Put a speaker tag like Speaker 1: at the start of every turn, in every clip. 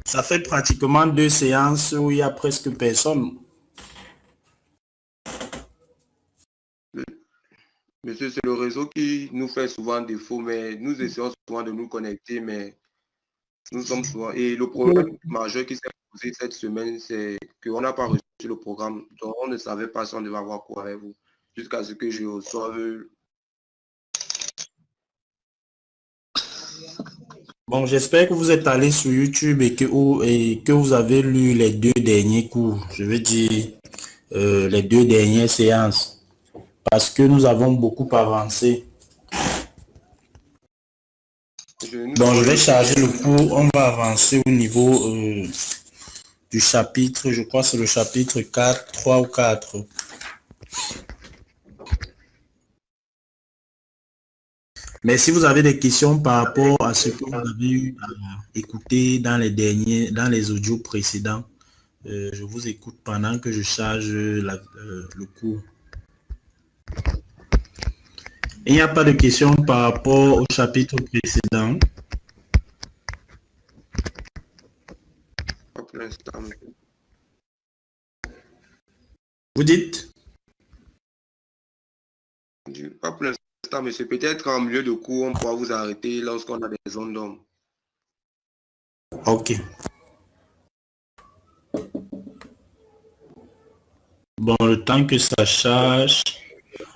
Speaker 1: Ça fait pratiquement 2 séances où il y a presque personne.
Speaker 2: Monsieur, c'est le réseau qui nous fait souvent défaut, mais nous essayons souvent de nous connecter, mais nous sommes souvent... Et le problème majeur qui s'est posé cette semaine, c'est qu'on n'a pas reçu le programme. Donc, on ne savait pas si on devait avoir quoi avec vous, jusqu'à ce que je reçoive...
Speaker 1: Bon, j'espère que vous êtes allé sur YouTube et que vous avez lu les 2 derniers cours. Je veux dire, les 2 dernières séances. Parce que nous avons beaucoup avancé. Donc, je vais charger le cours. On va avancer au niveau du chapitre. Je crois que c'est le chapitre 4, 3 ou 4. Mais si vous avez des questions par rapport à ce que vous avez eu à écouter dans les audios précédents, je vous écoute pendant que je charge le cours. Il n'y a pas de questions par rapport au chapitre précédent.
Speaker 2: Pas pour l'instant.
Speaker 1: Vous dites?
Speaker 2: Pas pour l'instant, mais c'est peut-être en milieu de cours, on pourra vous arrêter lorsqu'on a des zones d'ombre.
Speaker 1: Ok. Bon, le temps que ça charge,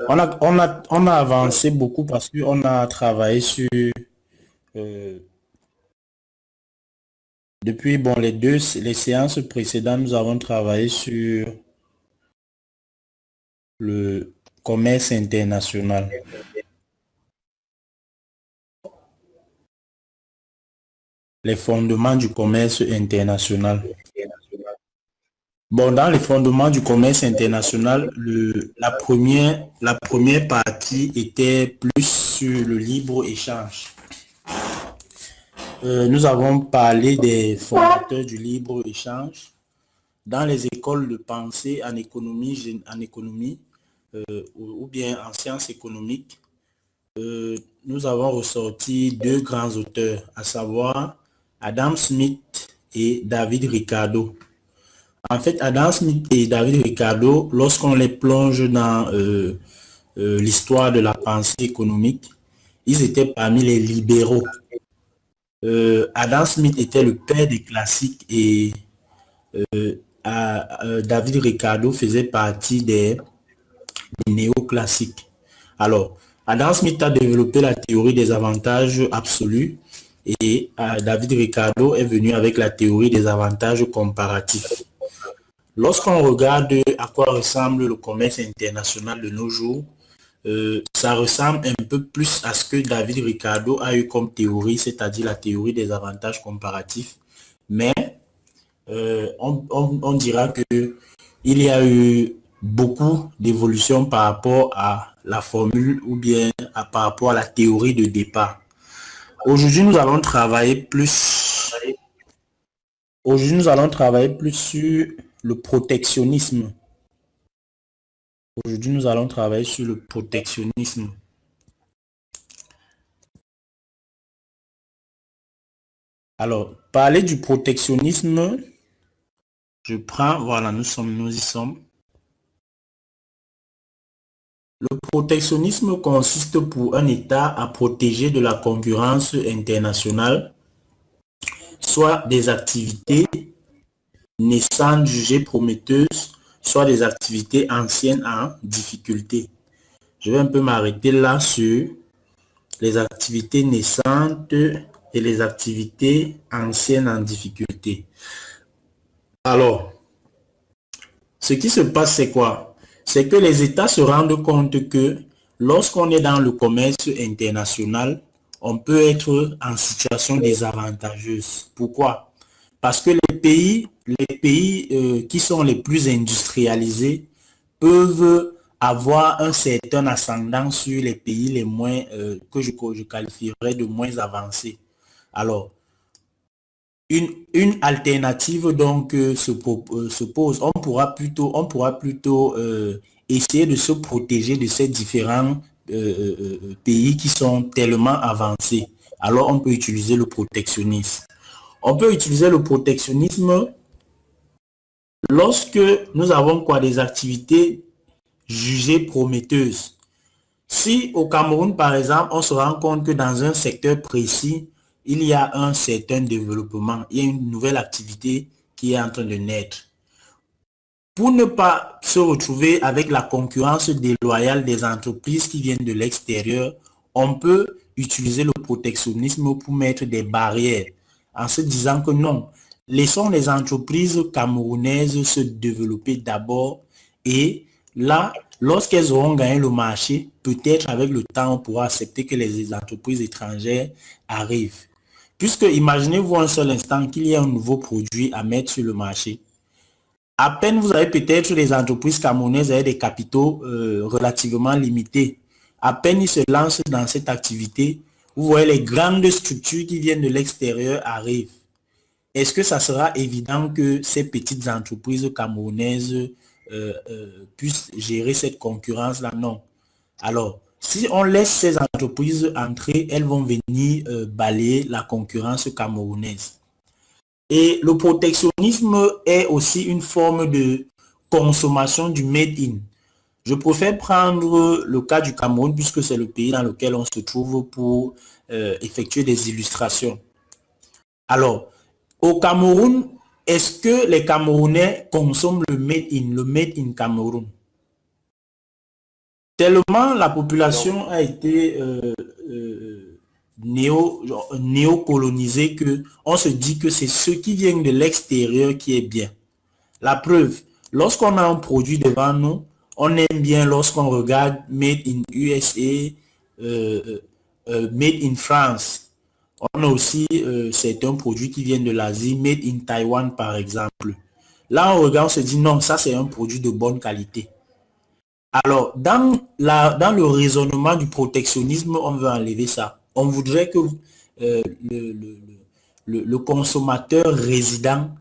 Speaker 1: on a avancé beaucoup parce qu'on a travaillé sur depuis les séances précédentes, nous avons travaillé sur le commerce international. Les fondements du commerce international. Bon, dans les fondements du commerce international, la première partie était plus sur le libre-échange. Nous avons parlé des fondateurs du libre-échange. Dans les écoles de pensée en économie ou bien en sciences économiques, nous avons ressorti 2 grands auteurs, à savoir Adam Smith et David Ricardo. En fait, Adam Smith et David Ricardo, lorsqu'on les plonge dans l'histoire de la pensée économique, ils étaient parmi les libéraux. Adam Smith était le père des classiques et David Ricardo faisait partie des néoclassiques. Alors, Adam Smith a développé la théorie des avantages absolus et David Ricardo est venu avec la théorie des avantages comparatifs. Lorsqu'on regarde à quoi ressemble le commerce international de nos jours, ça ressemble un peu plus à ce que David Ricardo a eu comme théorie, c'est-à-dire la théorie des avantages comparatifs. Mais on dira que il y a eu beaucoup d'évolution par rapport à la formule ou bien par rapport à la théorie de départ. Aujourd'hui, nous allons travailler plus. Aujourd'hui, nous allons travailler plus sur le protectionnisme. Aujourd'hui, nous allons travailler sur le protectionnisme. Alors, parler du protectionnisme, je prends, voilà, nous y sommes. Le protectionnisme consiste pour un État à protéger de la concurrence internationale, soit des activités naissantes jugées prometteuses, soit des activités anciennes en difficulté. Je vais un peu m'arrêter là sur les activités naissantes et les activités anciennes en difficulté. Alors, ce qui se passe, c'est quoi? C'est que les États se rendent compte que lorsqu'on est dans le commerce international, on peut être en situation désavantageuse. Pourquoi? Parce que les pays qui sont les plus industrialisés peuvent avoir un certain ascendant sur les pays les moins que je qualifierais de moins avancés. Alors, une alternative donc se pose. On pourra plutôt essayer de se protéger de ces différents pays qui sont tellement avancés. Alors, on peut utiliser le protectionnisme. On peut utiliser le protectionnisme lorsque nous avons quoi, des activités jugées prometteuses. Si au Cameroun, par exemple, on se rend compte que dans un secteur précis, il y a un certain développement, il y a une nouvelle activité qui est en train de naître. Pour ne pas se retrouver avec la concurrence déloyale des entreprises qui viennent de l'extérieur, on peut utiliser le protectionnisme pour mettre des barrières en se disant que non, laissons les entreprises camerounaises se développer d'abord et là, lorsqu'elles auront gagné le marché, peut-être avec le temps, on pourra accepter que les entreprises étrangères arrivent. Puisque imaginez-vous un seul instant qu'il y ait un nouveau produit à mettre sur le marché. À peine vous avez peut-être les entreprises camerounaises avec des capitaux relativement limités. À peine ils se lancent dans cette activité, vous voyez les grandes structures qui viennent de l'extérieur arrivent. Est-ce que ça sera évident que ces petites entreprises camerounaises puissent gérer cette concurrence-là? Non. Alors, si on laisse ces entreprises entrer, elles vont venir balayer la concurrence camerounaise. Et le protectionnisme est aussi une forme de consommation du made in. Je préfère prendre le cas du Cameroun puisque c'est le pays dans lequel on se trouve pour effectuer des illustrations. Alors, au Cameroun, est-ce que les Camerounais consomment le made in Cameroun? Tellement la population a été néo-colonisée que on se dit que c'est ceux qui viennent de l'extérieur qui est bien. La preuve, lorsqu'on a un produit devant nous, on aime bien lorsqu'on regarde Made in USA, Made in France. On a aussi certains produits qui viennent de l'Asie, Made in Taïwan par exemple. Là, on regarde, on se dit non, ça c'est un produit de bonne qualité. Alors, dans le raisonnement du protectionnisme, on veut enlever ça. On voudrait que le consommateur résident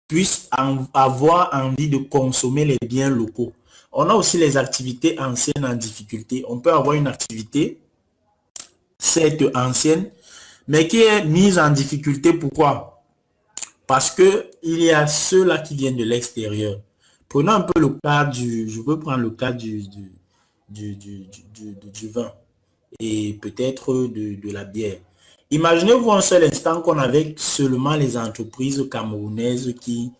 Speaker 1: puisse avoir envie de consommer les biens locaux. On a aussi les activités anciennes en difficulté. On peut avoir une activité, certes ancienne, mais qui est mise en difficulté. Pourquoi? Parce que il y a ceux-là qui viennent de l'extérieur. Prenons un peu le cas je veux prendre le cas du vin et peut-être de la bière. Imaginez-vous un seul instant qu'on avait seulement les entreprises camerounaises qui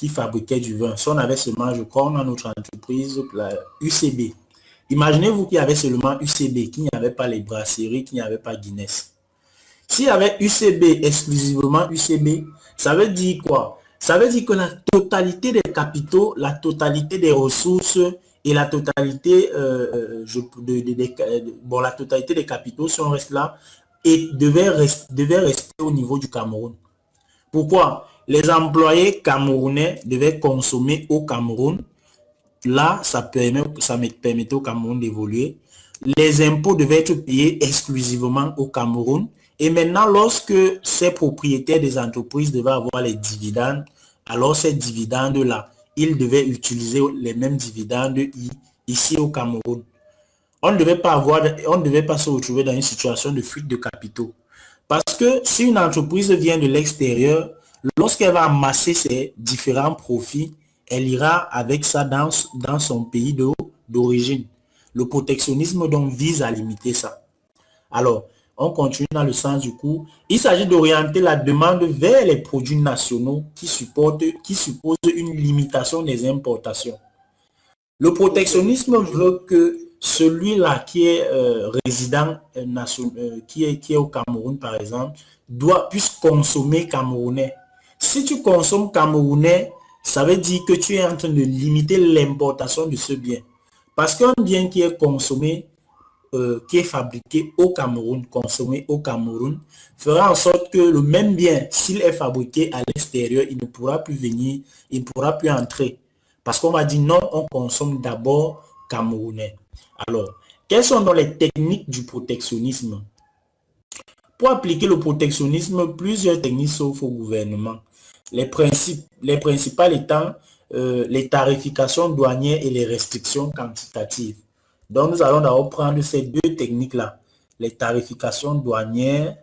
Speaker 1: fabriquaient du vin. Si on avait seulement, je crois, on a notre entreprise, la UCB. Imaginez-vous qu'il y avait seulement UCB, qu'il n'y avait pas les brasseries, qu'il n'y avait pas Guinness. S'il y avait UCB, exclusivement UCB, ça veut dire quoi? Ça veut dire que la totalité des capitaux, la totalité des ressources et la totalité, la totalité des capitaux, si on reste là, et devait rester au niveau du Cameroun. Pourquoi? Les employés camerounais devaient consommer au Cameroun. Là, ça permettait au Cameroun d'évoluer. Les impôts devaient être payés exclusivement au Cameroun. Et maintenant, lorsque ces propriétaires des entreprises devaient avoir les dividendes, alors ces dividendes-là, ils devaient utiliser les mêmes dividendes ici au Cameroun. On ne devait pas se retrouver dans une situation de fuite de capitaux. Parce que si une entreprise vient de l'extérieur, lorsqu'elle va amasser ses différents profits, elle ira avec ça dans son pays d'origine. Le protectionnisme donc vise à limiter ça. Alors, on continue dans le sens du cours. Il s'agit d'orienter la demande vers les produits nationaux qui supposent une limitation des importations. Le protectionnisme veut que celui-là qui est résident qui est au Cameroun, par exemple, puisse consommer camerounais. Si tu consommes camerounais, ça veut dire que tu es en train de limiter l'importation de ce bien. Parce qu'un bien qui est consommé, qui est fabriqué au Cameroun, consommé au Cameroun, fera en sorte que le même bien, s'il est fabriqué à l'extérieur, il ne pourra plus venir, il ne pourra plus entrer. Parce qu'on va dire non, on consomme d'abord camerounais. Alors, quelles sont donc les techniques du protectionnisme? Pour appliquer le protectionnisme, plusieurs techniques s'offrent au gouvernement. Les principales étant les tarifications douanières et les restrictions quantitatives. Donc, nous allons d'abord prendre ces deux techniques-là. Les tarifications douanières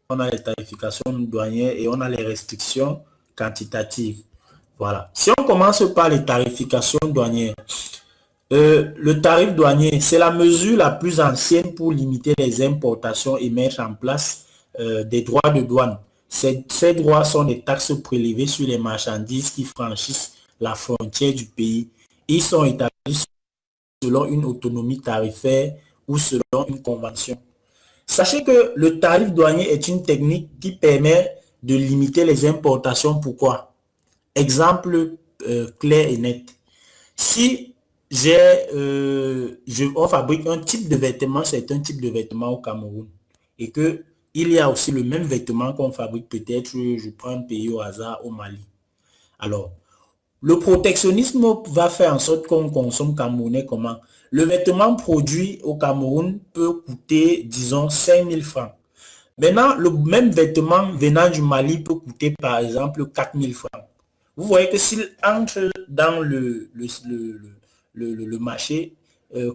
Speaker 1: on a les tarifications douanières et on a les restrictions quantitatives. Voilà. Si on commence par les tarifications douanières, le tarif douanier, c'est la mesure la plus ancienne pour limiter les importations et mettre en place des droits de douane. Ces droits sont des taxes prélevées sur les marchandises qui franchissent la frontière du pays. Ils sont établis selon une autonomie tarifaire ou selon une convention. Sachez que le tarif douanier est une technique qui permet de limiter les importations. Pourquoi? Exemple clair et net. Si on fabrique un type de vêtement, c'est un type de vêtement au Cameroun, et que il y a aussi le même vêtement qu'on fabrique peut-être, je prends un pays au hasard, au Mali. Alors, le protectionnisme va faire en sorte qu'on consomme camerounais comment? Le vêtement produit au Cameroun peut coûter, disons, 5 000 francs. Maintenant, le même vêtement venant du Mali peut coûter, par exemple, 4 000 francs. Vous voyez que s'il entre dans le marché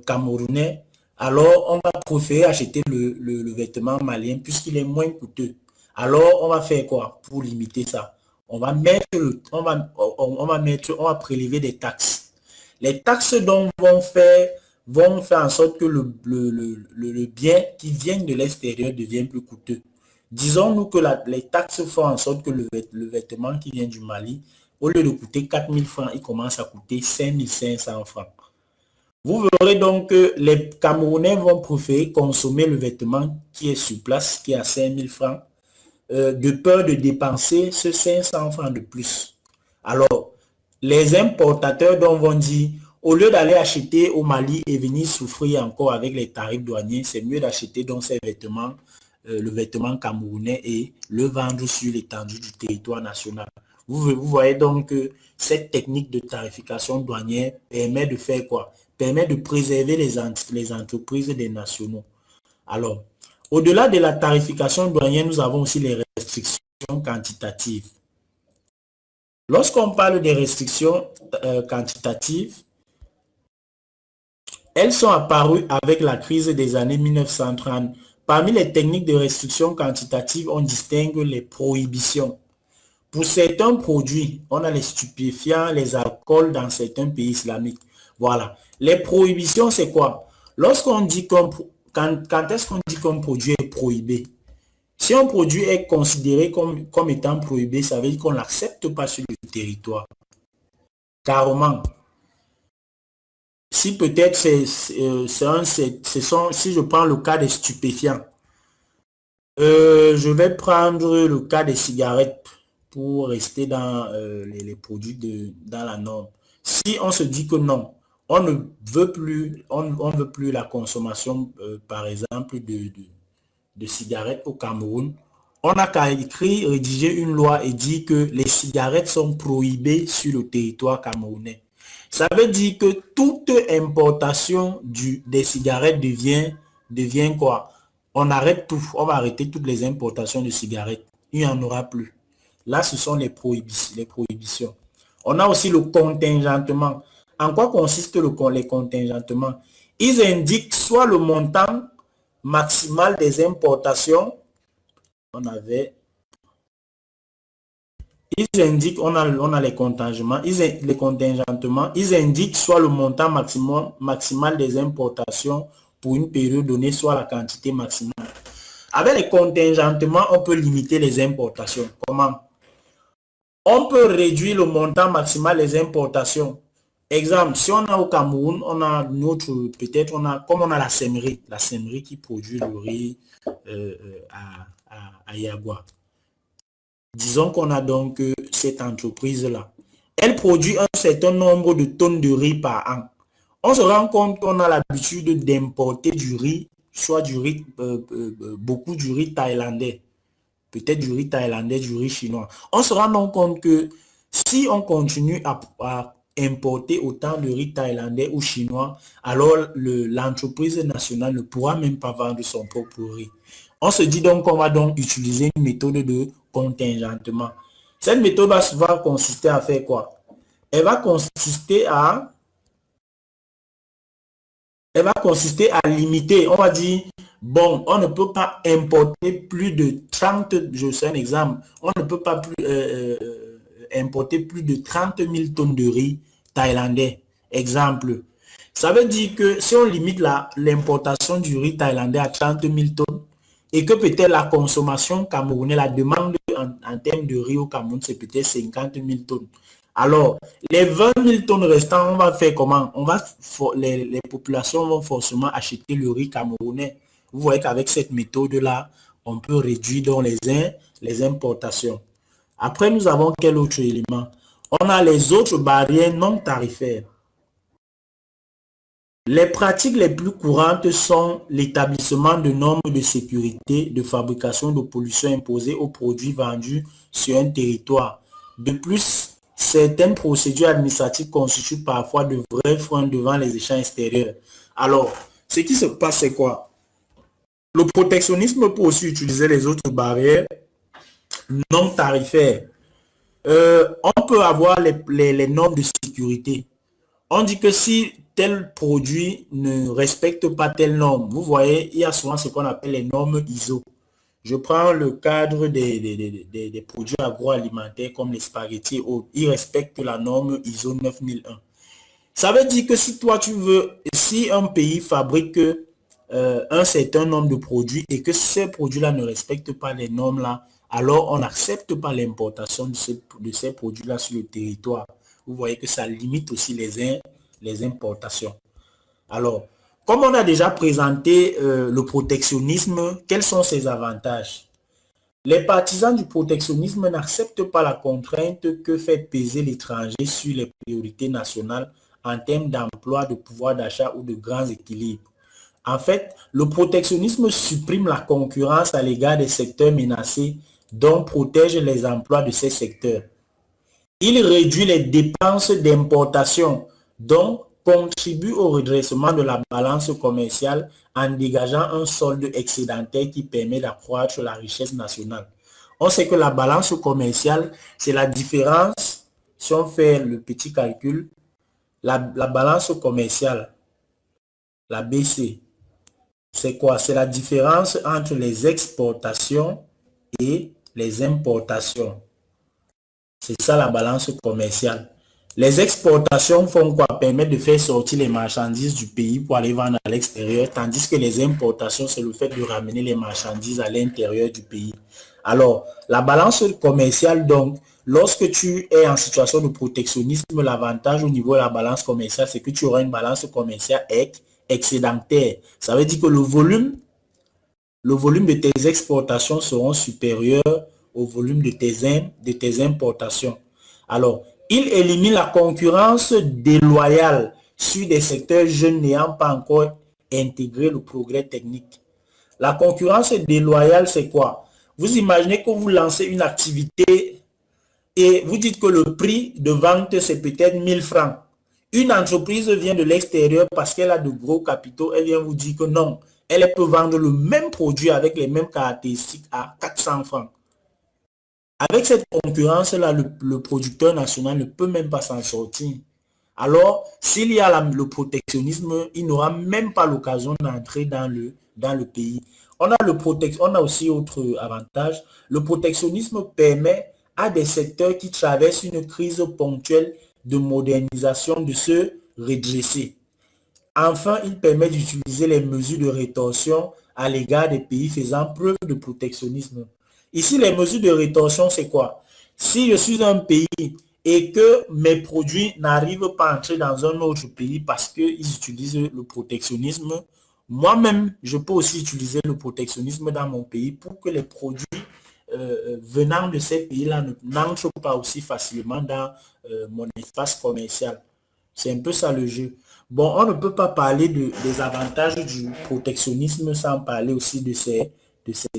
Speaker 1: camerounais, alors on va préférer acheter le vêtement malien puisqu'il est moins coûteux. Alors, on va faire quoi pour limiter ça? On va prélever des taxes. Les taxes dont vont faire en sorte que le bien qui vient de l'extérieur devient plus coûteux. Disons-nous que les taxes font en sorte que le vêtement qui vient du Mali, au lieu de coûter 4 000 francs, il commence à coûter 5 500 francs. Vous verrez donc que les Camerounais vont préférer consommer le vêtement qui est sur place, qui est à 5 000 francs, de peur de dépenser ce 500 francs de plus. Alors, les importateurs vont dire, au lieu d'aller acheter au Mali et venir souffrir encore avec les tarifs douaniers, c'est mieux d'acheter donc ces vêtements, le vêtement camerounais et le vendre sur l'étendue du territoire national. Vous voyez donc que cette technique de tarification douanière permet de faire quoi? Permet de préserver les entreprises des nationaux. Alors, au-delà de la tarification douanière, nous avons aussi les restrictions quantitatives. Lorsqu'on parle des restrictions quantitatives, elles sont apparues avec la crise des années 1930. Parmi les techniques de restriction quantitative, on distingue les prohibitions. Pour certains produits, on a les stupéfiants, les alcools dans certains pays islamiques. Voilà. Les prohibitions, c'est quoi? Lorsqu'on dit quand est-ce qu'on dit qu'un produit est prohibé? Si un produit est considéré comme étant prohibé, ça veut dire qu'on ne l'accepte pas sur le territoire. Carrément. Si peut-être si je prends le cas des stupéfiants, je vais prendre le cas des cigarettes pour rester dans les produits dans la norme. Si on se dit que non, on ne veut plus, on veut plus la consommation, par exemple, de cigarettes au Cameroun, on n'a qu'à écrire, rédiger une loi et dire que les cigarettes sont prohibées sur le territoire camerounais. Ça veut dire que toute importation des cigarettes devient quoi? On arrête tout, on va arrêter toutes les importations de cigarettes. Il n'y en aura plus. Là, ce sont les prohibitions. On a aussi le contingentement. En quoi consiste les contingentements? Ils indiquent soit le montant maximal des importations. Ils indiquent, on a les contingentements. Ils indiquent soit le montant maximal des importations pour une période donnée, soit la quantité maximale. Avec les contingentements, on peut limiter les importations. Comment? On peut réduire le montant maximal des importations. Exemple, si on a au Cameroun, on a comme on a la sèmerie qui produit le riz à Yagua. Disons qu'on a donc cette entreprise-là. Elle produit un certain nombre de tonnes de riz par an. On se rend compte qu'on a l'habitude d'importer du riz, soit du riz, beaucoup du riz thaïlandais. Peut-être du riz thaïlandais, du riz chinois. On se rend donc compte que si on continue à importer autant de riz thaïlandais ou chinois, alors l'entreprise nationale ne pourra même pas vendre son propre riz. On se dit donc qu'on va donc utiliser une méthode de contingentement. Cette méthode va consister à faire quoi? Elle va consister à Elle va consister à limiter, on va dire, bon, on ne peut pas importer plus de 30, je sais un exemple, on ne peut pas plus, importer plus de 30 000 tonnes de riz thaïlandais. Exemple. Ça veut dire que si on limite l'importation du riz thaïlandais à 30 000 tonnes et que peut-être la consommation camerounaise, la demande en termes de riz au Cameroun, c'est peut-être 50 000 tonnes. Alors, les 20 000 tonnes restantes, on va faire comment? Les populations vont forcément acheter le riz camerounais. Vous voyez qu'avec cette méthode-là, on peut réduire donc les importations. Après, nous avons quel autre élément? On a les autres barrières non tarifaires. Les pratiques les plus courantes sont l'établissement de normes de sécurité, de fabrication, de pollution imposées aux produits vendus sur un territoire. De plus, certaines procédures administratives constituent parfois de vrais freins devant les échanges extérieurs. Alors, ce qui se passe, c'est quoi? Le protectionnisme peut aussi utiliser les autres barrières non tarifaires. On peut avoir les normes de sécurité. On dit que si tel produit ne respecte pas telle norme, vous voyez, il y a souvent ce qu'on appelle les normes ISO. Je prends le cadre des produits agroalimentaires comme les spaghettis et autres. Ils respectent la norme ISO 9001. Ça veut dire que si toi tu veux, si un pays fabrique un certain nombre de produits et que ces produits-là ne respectent pas les normes-là, alors on n'accepte pas l'importation de ces produits-là sur le territoire. Vous voyez que ça limite aussi les importations. Alors, comme on a déjà présenté le protectionnisme, quels sont ses avantages? Les partisans du protectionnisme n'acceptent pas la contrainte que fait peser l'étranger sur les priorités nationales en termes d'emploi, de pouvoir d'achat ou de grands équilibres. En fait, le protectionnisme supprime la concurrence à l'égard des secteurs menacés dont protège les emplois de ces secteurs. Il réduit les dépenses d'importation, donc contribue au redressement de la balance commerciale en dégageant un solde excédentaire qui permet d'accroître la richesse nationale. On sait que la balance commerciale, c'est la différence, si on fait le petit calcul, la balance commerciale, la BC, c'est quoi? C'est la différence entre les exportations et les importations. C'est ça la balance commerciale. Les exportations font quoi? Permettent de faire sortir les marchandises du pays pour aller vendre à l'extérieur, tandis que les importations, c'est le fait de ramener les marchandises à l'intérieur du pays. Alors, la balance commerciale, donc, lorsque tu es en situation de protectionnisme, l'avantage au niveau de la balance commerciale, c'est que tu auras une balance commerciale excédentaire. Ça veut dire que le volume de tes exportations seront supérieurs au volume de tes importations. Alors, il élimine la concurrence déloyale sur des secteurs jeunes n'ayant pas encore intégré le progrès technique. La concurrence déloyale, c'est quoi? Vous imaginez que vous lancez une activité et vous dites que le prix de vente, c'est peut-être 1000 francs. Une entreprise vient de l'extérieur parce qu'elle a de gros capitaux, elle vient vous dire que non, elle peut vendre le même produit avec les mêmes caractéristiques à 400 francs. Avec cette concurrence-là, le producteur national ne peut même pas s'en sortir. Alors, s'il y a le protectionnisme, il n'aura même pas l'occasion d'entrer dans le pays. On a aussi autre avantage. Le protectionnisme permet à des secteurs qui traversent une crise ponctuelle de modernisation de se redresser. Enfin, il permet d'utiliser les mesures de rétorsion à l'égard des pays faisant preuve de protectionnisme. Ici, les mesures de rétorsion, c'est quoi? Si je suis un pays et que mes produits n'arrivent pas à entrer dans un autre pays parce qu'ils utilisent le protectionnisme, moi-même, je peux aussi utiliser le protectionnisme dans mon pays pour que les produits venant de ces pays-là n'entrent pas aussi facilement dans mon espace commercial. C'est un peu ça le jeu. Bon, on ne peut pas parler des avantages du protectionnisme sans parler aussi de ses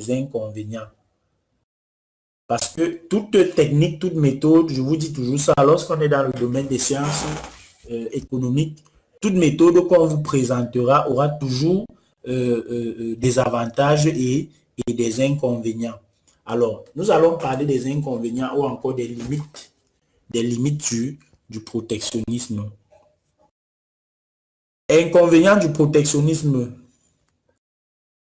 Speaker 1: inconvénients. Parce que toute technique, toute méthode, je vous dis toujours ça, lorsqu'on est dans le domaine des sciences économiques, toute méthode qu'on vous présentera aura toujours des avantages et des inconvénients. Alors, nous allons parler des inconvénients ou encore des limites du protectionnisme. Inconvénient du protectionnisme.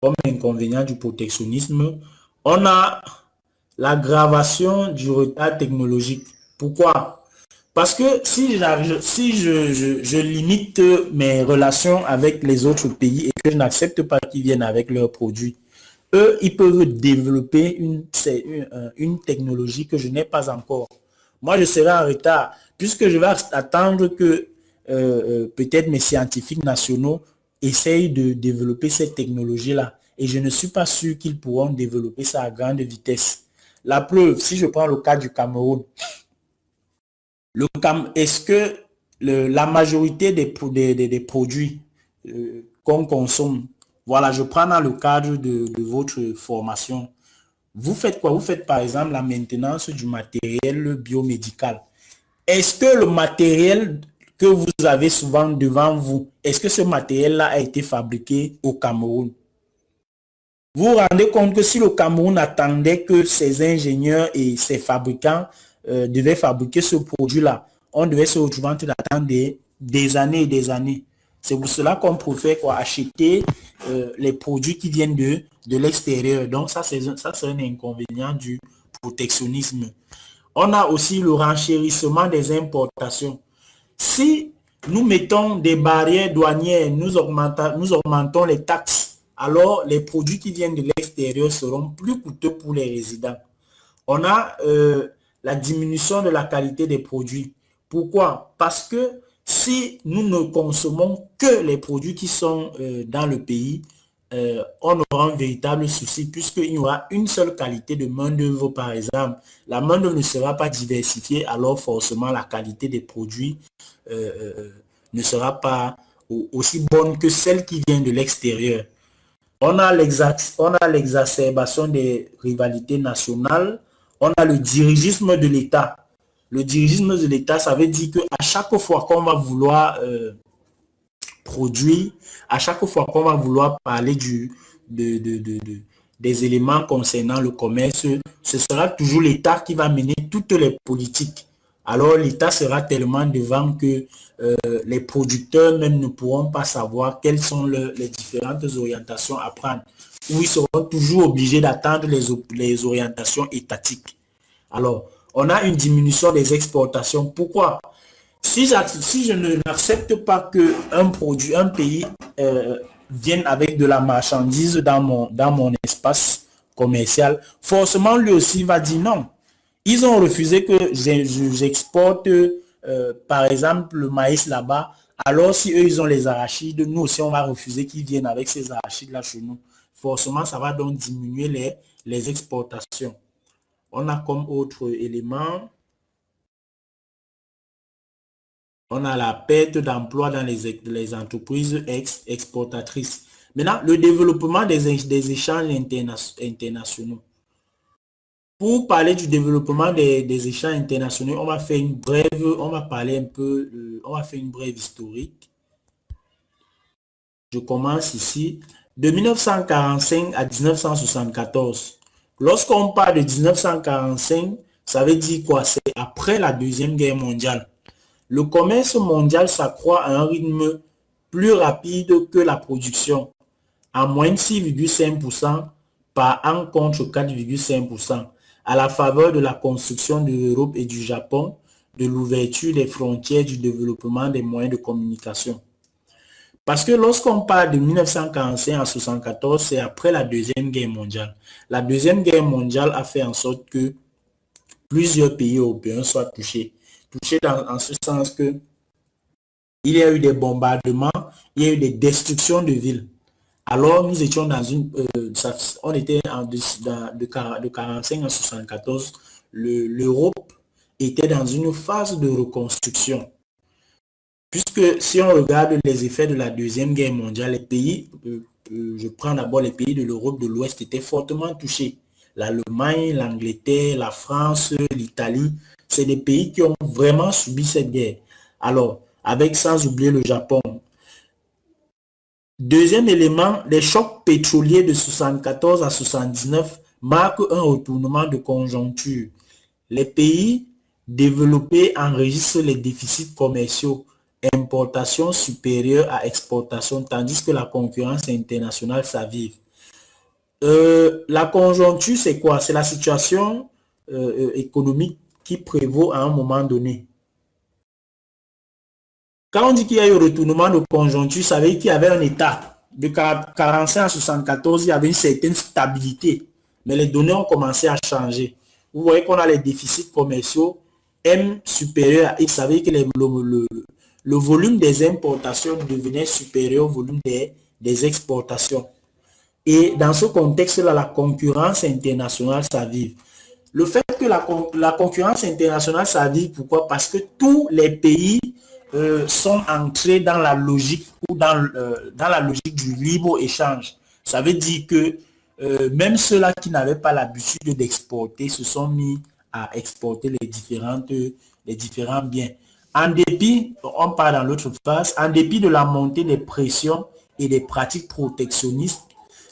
Speaker 1: Comme inconvénient du protectionnisme, on a l'aggravation du retard technologique. Pourquoi? Parce que si je limite mes relations avec les autres pays et que je n'accepte pas qu'ils viennent avec leurs produits, eux, ils peuvent développer une technologie que je n'ai pas encore. Moi, je serai en retard puisque je vais attendre que peut-être mes scientifiques nationaux essayent de développer cette technologie-là. Et je ne suis pas sûr qu'ils pourront développer ça à grande vitesse. La preuve, si je prends le cas du Cameroun, est-ce que la majorité des produits qu'on consomme, voilà, je prends dans le cadre de votre formation, vous faites quoi? Vous faites par exemple la maintenance du matériel biomédical. Est-ce que le matériel que vous avez souvent devant vous, est-ce que ce matériel-là a été fabriqué au Cameroun? Vous vous rendez compte que si le Cameroun attendait que ses ingénieurs et ses fabricants devaient fabriquer ce produit-là, on devait se retrouver en train d'attendre des années et des années. C'est pour cela qu'on préfère acheter les produits qui viennent de l'extérieur. Donc ça, c'est un inconvénient du protectionnisme. On a aussi le renchérissement des importations. Si nous mettons des barrières douanières, nous augmentons les taxes, alors les produits qui viennent de l'extérieur seront plus coûteux pour les résidents. On a la diminution de la qualité des produits. Pourquoi? Parce que si nous ne consommons que les produits qui sont dans le pays, on aura un véritable souci puisqu'il y aura une seule qualité de main-d'œuvre, par exemple. La main-d'œuvre ne sera pas diversifiée, alors forcément la qualité des produits ne sera pas aussi bonne que celle qui vient de l'extérieur. On a l'exacerbation des rivalités nationales. On a le dirigisme de l'État. Le dirigisme de l'État, ça veut dire qu'à chaque fois qu'on va vouloir produire, à chaque fois qu'on va vouloir parler des éléments concernant le commerce, ce sera toujours l'État qui va mener toutes les politiques. Alors l'État sera tellement devant que les producteurs même ne pourront pas savoir quelles sont les différentes orientations à prendre, ou ils seront toujours obligés d'attendre les orientations étatiques. Alors, on a une diminution des exportations. Pourquoi? Si je n'accepte pas qu'un pays vienne avec de la marchandise dans mon espace commercial, forcément lui aussi va dire non. Ils ont refusé que j'exporte par exemple le maïs là-bas. Alors si eux ils ont les arachides, nous aussi on va refuser qu'ils viennent avec ces arachides là chez nous. Forcément ça va donc diminuer les exportations. On a comme autre élément, on a la perte d'emploi dans les entreprises exportatrices. Maintenant, le développement des échanges internationaux. Pour parler du développement des échanges internationaux, on va faire une brève, on va parler un peu, on va faire une brève historique. Je commence ici. De 1945 à 1974. Lorsqu'on parle de 1945, ça veut dire quoi? C'est après la Deuxième Guerre mondiale. Le commerce mondial s'accroît à un rythme plus rapide que la production, à moins de 6,5% par an contre 4,5%, à la faveur de la construction de l'Europe et du Japon, de l'ouverture des frontières, du développement des moyens de communication. Parce que lorsqu'on parle de 1945 à 1974, c'est après la Deuxième Guerre mondiale. La Deuxième Guerre mondiale a fait en sorte que plusieurs pays européens soient touchés. Touchés en ce sens que il y a eu des bombardements, il y a eu des destructions de villes. Alors nous étions dans une... on était de 45 à 74. L'Europe était dans une phase de reconstruction. Puisque si on regarde les effets de la Deuxième Guerre mondiale, les pays, je prends d'abord les pays de l'Europe de l'Ouest, étaient fortement touchés. L'Allemagne, l'Angleterre, la France, l'Italie, c'est des pays qui ont vraiment subi cette guerre. Alors, sans oublier le Japon. Deuxième élément, les chocs pétroliers de 74 à 79 marquent un retournement de conjoncture. Les pays développés enregistrent les déficits commerciaux importation supérieure à exportation, tandis que la concurrence internationale s'avive. La conjoncture, c'est quoi? C'est la situation économique qui prévaut à un moment donné. Quand on dit qu'il y a eu un retournement de conjoncture, ça veut dire qu'il y avait un état. De 45 à 74, il y avait une certaine stabilité. Mais les données ont commencé à changer. Vous voyez qu'on a les déficits commerciaux M supérieur à X. Ça veut dire que le volume des importations devenait supérieur au volume des exportations. Et dans ce contexte-là, la concurrence internationale s'avive. Le fait que la concurrence internationale s'avive, pourquoi? Parce que tous les pays sont entrés dans la logique ou dans la logique du libre-échange. Ça veut dire que même ceux-là qui n'avaient pas l'habitude d'exporter se sont mis à exporter les différents biens. En dépit, on part dans l'autre phase, en dépit de la montée des pressions et des pratiques protectionnistes,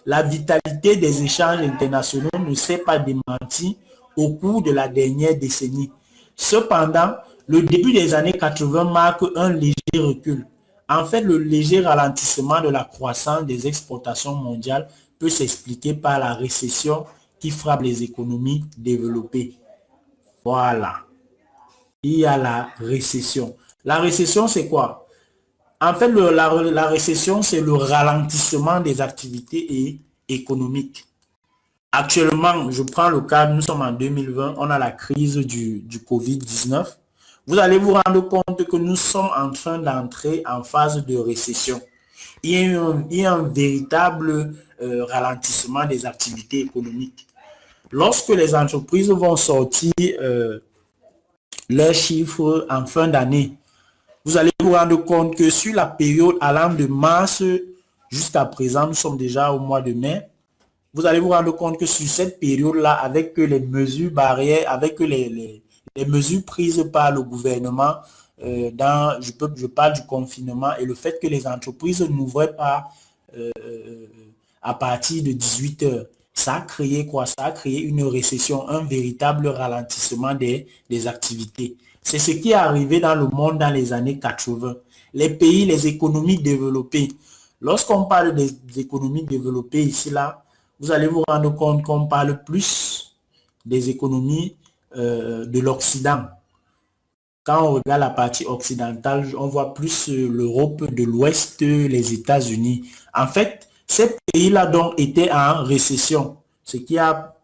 Speaker 1: la vitalité des échanges internationaux ne s'est pas démentie au cours de la dernière décennie. Cependant, le début des années 80 marque un léger recul. En fait, le léger ralentissement de la croissance des exportations mondiales peut s'expliquer par la récession qui frappe les économies développées. Voilà. Il y a la récession. La récession, c'est quoi? En fait, la récession, c'est le ralentissement des activités économiques. Actuellement, je prends le cas, nous sommes en 2020, on a la crise du Covid-19. Vous allez vous rendre compte que nous sommes en train d'entrer en phase de récession. Il y a un véritable ralentissement des activités économiques. Lorsque les entreprises vont sortir leurs chiffres en fin d'année, vous allez vous rendre compte que sur la période allant de mars jusqu'à présent, nous sommes déjà au mois de mai, vous allez vous rendre compte que sur cette période-là, avec les mesures barrières, avec les mesures prises par le gouvernement, je parle du confinement et le fait que les entreprises n'ouvraient pas à partir de 18 heures, ça a créé quoi? Ça a créé une récession, un véritable ralentissement des activités. C'est ce qui est arrivé dans le monde dans les années 80. Les pays, les économies développées. Lorsqu'on parle des économies développées ici, là, vous allez vous rendre compte qu'on parle plus des économies de l'Occident. Quand on regarde la partie occidentale, on voit plus l'Europe de l'Ouest, les États-Unis. En fait, ces pays-là donc étaient en récession, ce qui a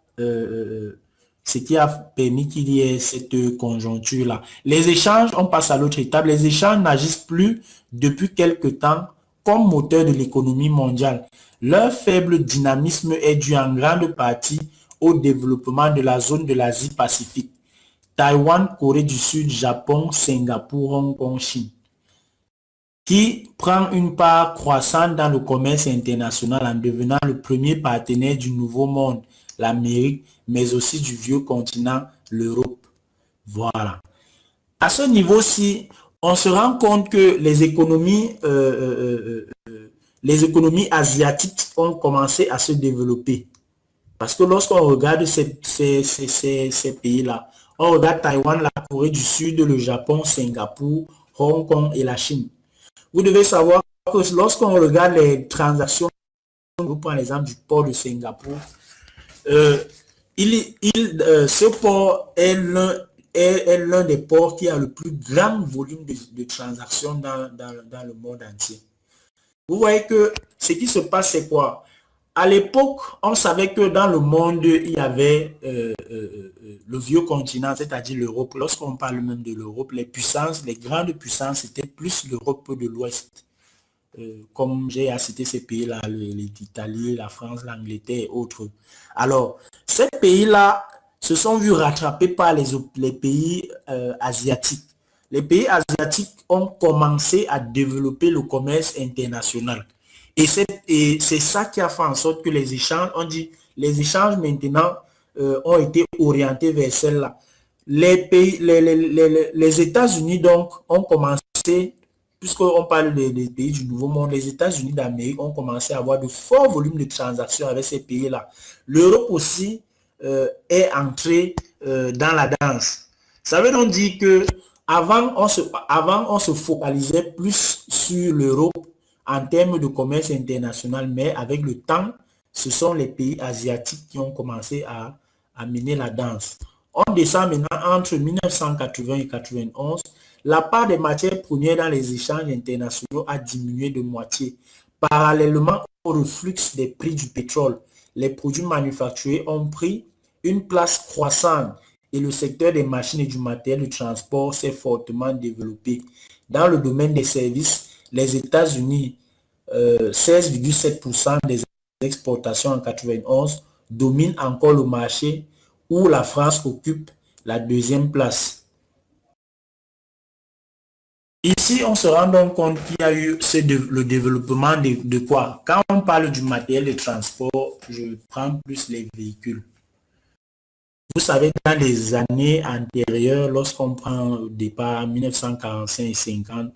Speaker 1: permis qu'il y ait cette conjoncture-là. Les échanges, on passe à l'autre étape, les échanges n'agissent plus depuis quelque temps comme moteur de l'économie mondiale. Leur faible dynamisme est dû en grande partie au développement de la zone de l'Asie-Pacifique. Taïwan, Corée du Sud, Japon, Singapour, Hong Kong, Chine, qui prend une part croissante dans le commerce international en devenant le premier partenaire du Nouveau Monde, l'Amérique, mais aussi du vieux continent, l'Europe. Voilà. À ce niveau-ci, on se rend compte que les économies asiatiques ont commencé à se développer. Parce que lorsqu'on regarde ces pays-là, on regarde Taïwan, la Corée du Sud, le Japon, Singapour, Hong Kong et la Chine. Vous devez savoir que lorsqu'on regarde les transactions, on prend l'exemple du port de Singapour, ce port est l'un des ports qui a le plus grand volume de transactions dans le monde entier. Vous voyez que ce qui se passe, c'est quoi? À l'époque, on savait que dans le monde, il y avait le vieux continent, c'est-à-dire l'Europe. Lorsqu'on parle même de l'Europe, les grandes puissances, c'était plus l'Europe de l'Ouest. Comme j'ai cité ces pays-là, l'Italie, la France, l'Angleterre et autres. Alors, ces pays-là se sont vus rattrapés par les pays asiatiques. Les pays asiatiques ont commencé à développer le commerce international. Et c'est ça qui a fait en sorte que les échanges, les échanges maintenant ont été orientés vers celle-là. Les États-Unis donc ont commencé, puisqu'on parle des pays du Nouveau Monde, les États-Unis d'Amérique ont commencé à avoir de forts volumes de transactions avec ces pays-là. L'Europe aussi est entrée dans la danse. Ça veut donc dire que Avant, on se focalisait plus sur l'Europe en termes de commerce international, mais avec le temps, ce sont les pays asiatiques qui ont commencé à mener la danse. On descend maintenant entre 1980 et 91. La part des matières premières dans les échanges internationaux a diminué de moitié. Parallèlement au reflux des prix du pétrole, les produits manufacturés ont pris une place croissante et le secteur des machines et du matériel de transport s'est fortement développé. Dans le domaine des services, les États-Unis, 16,7% des exportations en 91, dominent encore le marché où la France occupe la deuxième place. Ici, on se rend donc compte qu'il y a eu le développement de quoi? Quand on parle du matériel de transport, je prends plus les véhicules. Vous savez, dans les années antérieures, lorsqu'on prend au départ 1945 et 50,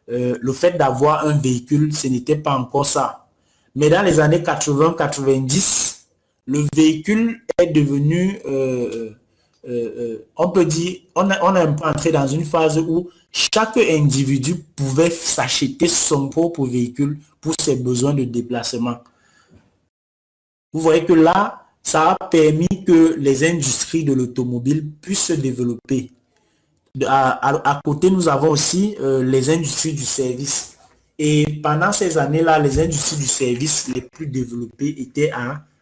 Speaker 1: le fait d'avoir un véhicule, ce n'était pas encore ça. Mais dans les années 80-90, le véhicule est devenu, on peut dire, on a un peu entré dans une phase où chaque individu pouvait s'acheter son propre véhicule pour ses besoins de déplacement. Vous voyez que là, ça a permis que les industries de l'automobile puissent se développer. À côté, nous avons aussi les industries du service. Et pendant ces années-là, les industries du service les plus développées étaient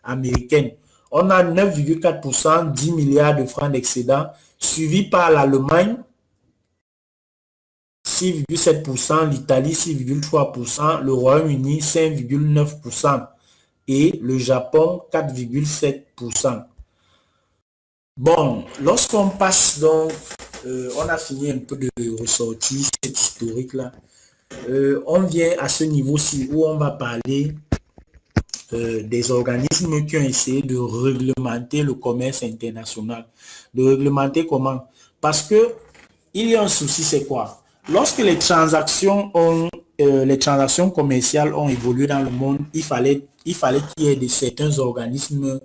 Speaker 1: américaines. On a 9,4%, 10 milliards de francs d'excédent, suivi par l'Allemagne, 6,7%, l'Italie, 6,3%, le Royaume-Uni, 5,9% et le Japon, 4,7%. Bon, lorsqu'on passe donc, on a fini un peu de ressortir cette historique-là. On vient à ce niveau-ci où on va parler des organismes qui ont essayé de réglementer le commerce international. De réglementer comment? Parce que il y a un souci, c'est quoi? Lorsque les transactions commerciales ont évolué dans le monde, il fallait qu'il y ait certains organismes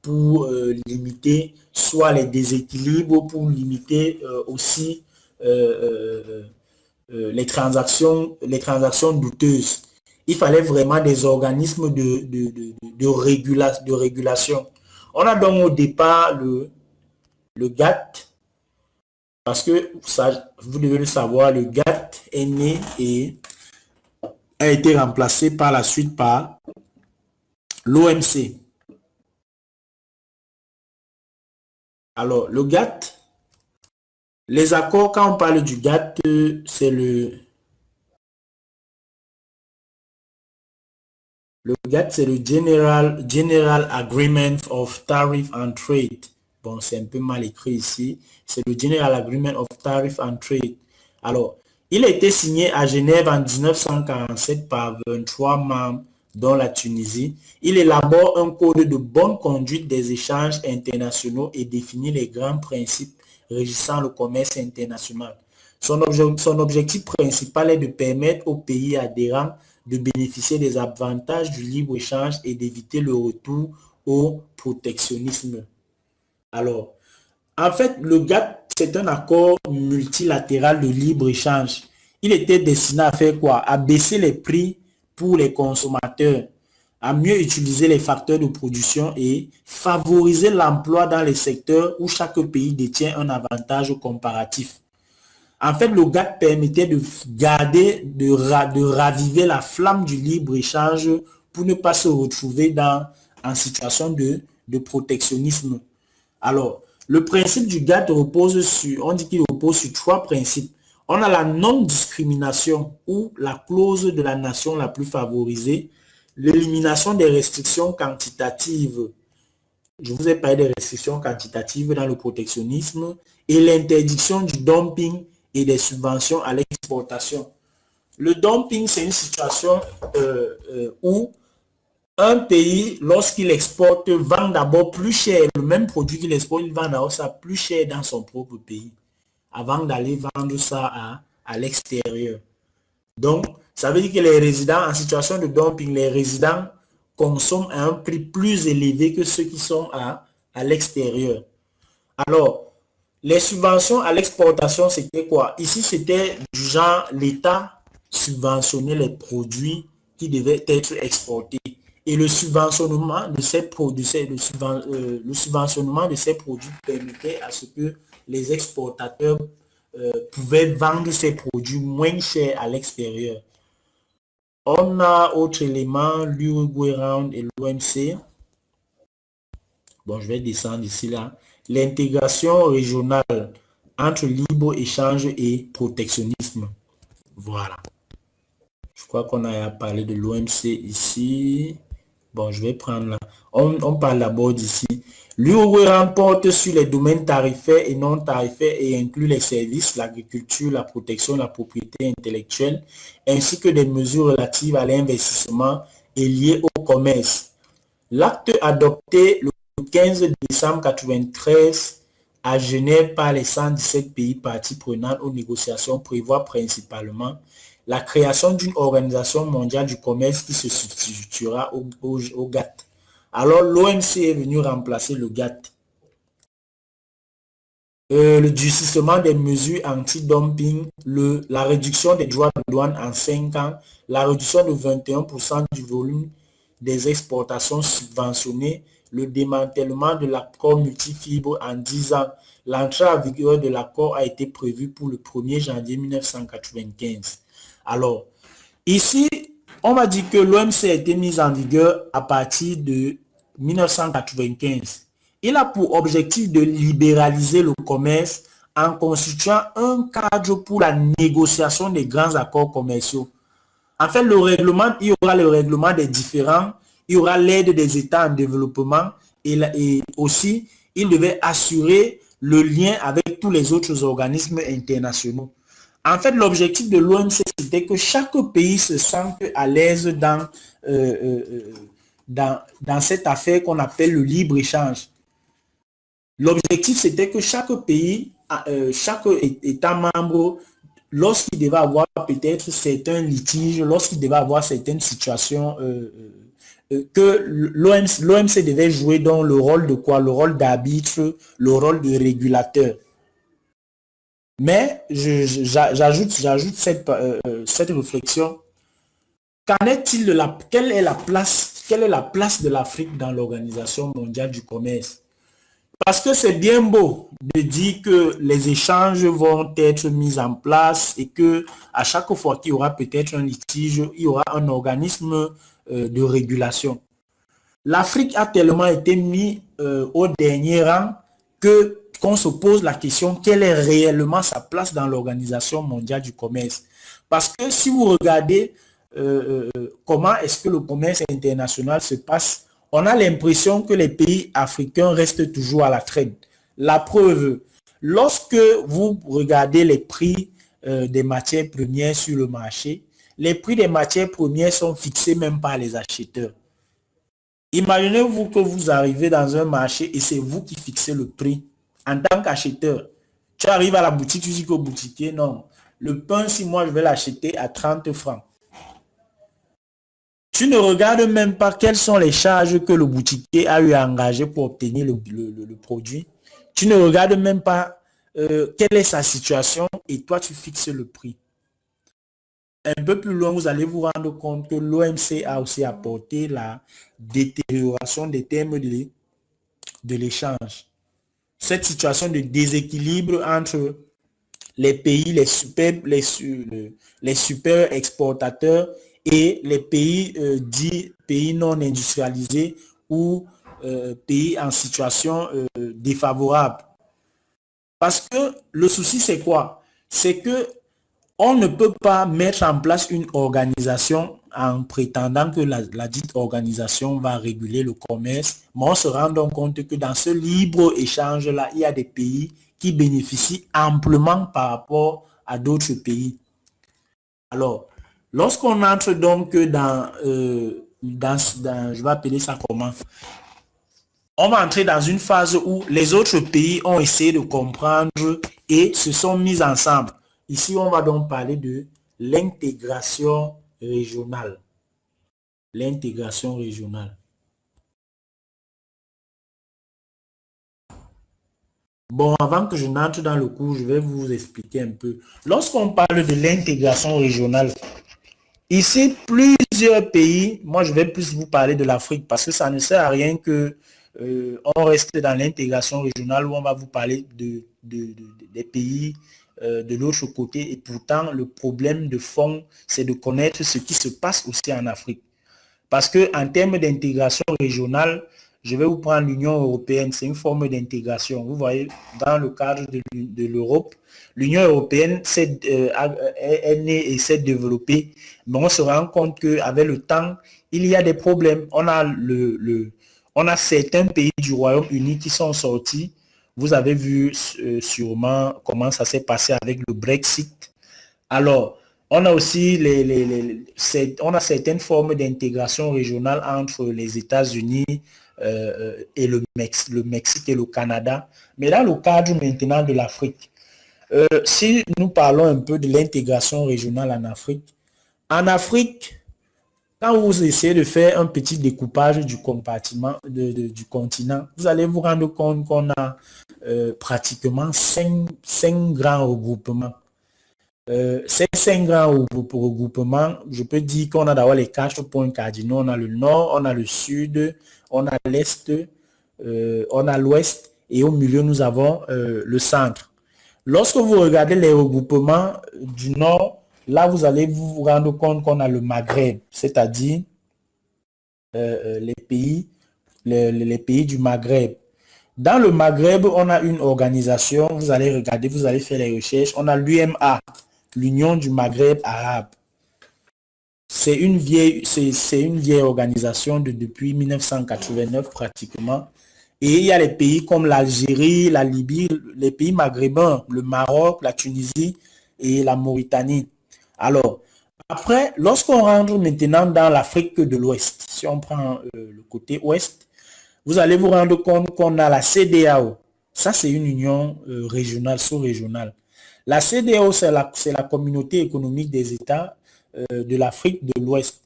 Speaker 1: pour limiter soit les déséquilibres, pour limiter aussi les transactions douteuses. Il fallait vraiment des organismes de régulation. On a donc au départ le GATT, parce que ça, vous devez le savoir, le GATT est né et a été remplacé par la suite par l'OMC. Alors, le GATT, les accords, quand on parle du GATT, c'est le GATT, c'est le General Agreement of Tariff and Trade. Bon, c'est un peu mal écrit ici. C'est le General Agreement of Tariff and Trade. Alors, il a été signé à Genève en 1947 par 23 membres, dont la Tunisie. Il élabore un code de bonne conduite des échanges internationaux et définit les grands principes régissant le commerce international. Son objectif principal est de permettre aux pays adhérents de bénéficier des avantages du libre-échange et d'éviter le retour au protectionnisme. Alors, en fait, le GATT, c'est un accord multilatéral de libre-échange. Il était destiné à faire quoi? À baisser les prix pour les consommateurs, à mieux utiliser les facteurs de production et favoriser l'emploi dans les secteurs où chaque pays détient un avantage comparatif. En fait, le GATT permettait de garder, de raviver la flamme du libre-échange pour ne pas se retrouver en situation de protectionnisme. Alors, le principe du GATT repose sur, on dit qu'il repose sur 3 principes. On a la non-discrimination ou la clause de la nation la plus favorisée, l'élimination des restrictions quantitatives. Je vous ai parlé des restrictions quantitatives dans le protectionnisme et l'interdiction du dumping et des subventions à l'exportation. Le dumping, c'est une situation où un pays, lorsqu'il exporte, vend d'abord plus cher. Le même produit qu'il exporte, il vend d'abord ça plus cher dans son propre pays avant d'aller vendre ça à l'extérieur. Donc, ça veut dire que les résidents en situation de dumping, les résidents consomment à un prix plus élevé que ceux qui sont à l'extérieur. Alors, Les subventions à l'exportation, c'était quoi? Ici, c'était du genre, l'État subventionnait les produits qui devaient être exportés. Et le subventionnement de ces produits, le subventionnement de ces produits permettait à ce que les exportateurs pouvaient vendre ces produits moins chers à l'extérieur. On a autre élément, l'Uruguay Round et l'OMC. Bon, je vais descendre ici là. L'intégration régionale entre libre-échange et protectionnisme. Voilà. Je crois qu'on a parlé de l'OMC ici. Bon, je vais prendre là. On parle d'abord d'ici. L'URW remporte sur les domaines tarifaires et non tarifaires et inclut les services, l'agriculture, la protection, la propriété intellectuelle, ainsi que des mesures relatives à l'investissement et liées au commerce. L'acte adopté le 15 décembre 1993 à Genève par les 117 pays parties prenantes aux négociations prévoit principalement la création d'une organisation mondiale du commerce qui se substituera au GATT. Alors l'OMC est venu remplacer le GATT. Le durcissement des mesures anti-dumping, la réduction des droits de douane en 5 ans, la réduction de 21% du volume des exportations subventionnées, le démantèlement de l'accord multifibre en 10 ans. L'entrée en vigueur de l'accord a été prévue pour le 1er janvier 1995. Alors, ici, on m'a dit que l'OMC a été mise en vigueur à partir de 1995. Il a pour objectif de libéraliser le commerce en constituant un cadre pour la négociation des grands accords commerciaux. En fait, il y aura le règlement des différends, il y aura l'aide des États en développement et aussi, il devait assurer le lien avec tous les autres organismes internationaux. En fait, l'objectif de l'OMC, c'était que chaque pays se sente à l'aise dans cette affaire qu'on appelle le libre-échange. L'objectif, c'était que chaque pays, chaque État membre, lorsqu'il devait avoir peut-être certains litiges, lorsqu'il devait avoir certaines situations, que l'OMC devait jouer dans le rôle de quoi? Le rôle d'arbitre, le rôle de régulateur. Mais j'ajoute cette réflexion. Qu'en est-il de quelle est la place de l'Afrique dans l'Organisation mondiale du commerce? Parce que c'est bien beau de dire que les échanges vont être mis en place et que à chaque fois qu'il y aura peut-être un litige, il y aura un organisme de régulation. L'Afrique a tellement été mis au dernier rang qu'on se pose la question, quelle est réellement sa place dans l'Organisation mondiale du commerce? Parce que si vous regardez comment est-ce que le commerce international se passe, on a l'impression que les pays africains restent toujours à la traîne. La preuve, lorsque vous regardez les prix des matières premières sur le marché, les prix des matières premières sont fixés même par les acheteurs. Imaginez-vous que vous arrivez dans un marché et c'est vous qui fixez le prix en tant qu'acheteur. Tu arrives à la boutique, tu dis qu'au boutiquier, non, le pain, si moi je vais l'acheter à 30 francs. Tu ne regardes même pas quelles sont les charges que le boutiquier a eu à engager pour obtenir le produit. Tu ne regardes même pas quelle est sa situation et toi tu fixes le prix. Un peu plus loin, vous allez vous rendre compte que l'OMC a aussi apporté la détérioration des termes de l'échange. Cette situation de déséquilibre entre les pays, les super exportateurs et les pays dits pays non industrialisés ou pays en situation défavorable. Parce que le souci, c'est quoi? C'est que on ne peut pas mettre en place une organisation en prétendant que la dite organisation va réguler le commerce, mais on se rend donc compte que dans ce libre-échange-là, il y a des pays qui bénéficient amplement par rapport à d'autres pays. Alors, lorsqu'on entre donc je vais appeler ça comment? On va entrer dans une phase où les autres pays ont essayé de comprendre et se sont mis ensemble. Ici, on va donc parler de l'intégration régionale. L'intégration régionale. Bon, avant que je n'entre dans le cours, je vais vous expliquer un peu. Lorsqu'on parle de l'intégration régionale, ici, plusieurs pays, moi je vais plus vous parler de l'Afrique parce que ça ne sert à rien que on reste dans l'intégration régionale où on va vous parler des pays de l'autre côté et pourtant le problème de fond, c'est de connaître ce qui se passe aussi en Afrique. Parce qu'en termes d'intégration régionale, je vais vous prendre l'Union européenne, c'est une forme d'intégration. Vous voyez, dans le cadre de l'Europe, l'Union européenne est née et s'est développée, mais on se rend compte qu'avec le temps, il y a des problèmes. On a certains pays du Royaume-Uni qui sont sortis. Vous avez vu sûrement comment ça s'est passé avec le Brexit. Alors, on a aussi on a certaines formes d'intégration régionale entre les États-Unis et le Mexique et le Canada. Mais dans le cadre maintenant de l'Afrique, si nous parlons un peu de l'intégration régionale en Afrique, quand vous essayez de faire un petit découpage du compartiment, du continent, vous allez vous rendre compte qu'on a pratiquement cinq grands regroupements. Ces cinq grands regroupements, je peux dire qu'on a d'abord les 4 points cardinaux. On a le nord, on a le sud, on a l'est, on a l'ouest et au milieu, nous avons le centre. Lorsque vous regardez les regroupements du nord, là, vous allez vous rendre compte qu'on a le Maghreb, c'est-à-dire les pays du Maghreb. Dans le Maghreb, on a une organisation, vous allez regarder, vous allez faire les recherches, on a l'UMA, l'Union du Maghreb arabe. C'est une vieille organisation depuis 1989 pratiquement. Et il y a les pays comme l'Algérie, la Libye, les pays maghrébins, le Maroc, la Tunisie et la Mauritanie. Alors, après, lorsqu'on rentre maintenant dans l'Afrique de l'Ouest, si on prend le côté ouest, vous allez vous rendre compte qu'on a la CEDEAO. Ça, c'est une union régionale, sous-régionale. La CEDEAO, c'est la communauté économique des États de l'Afrique de l'Ouest.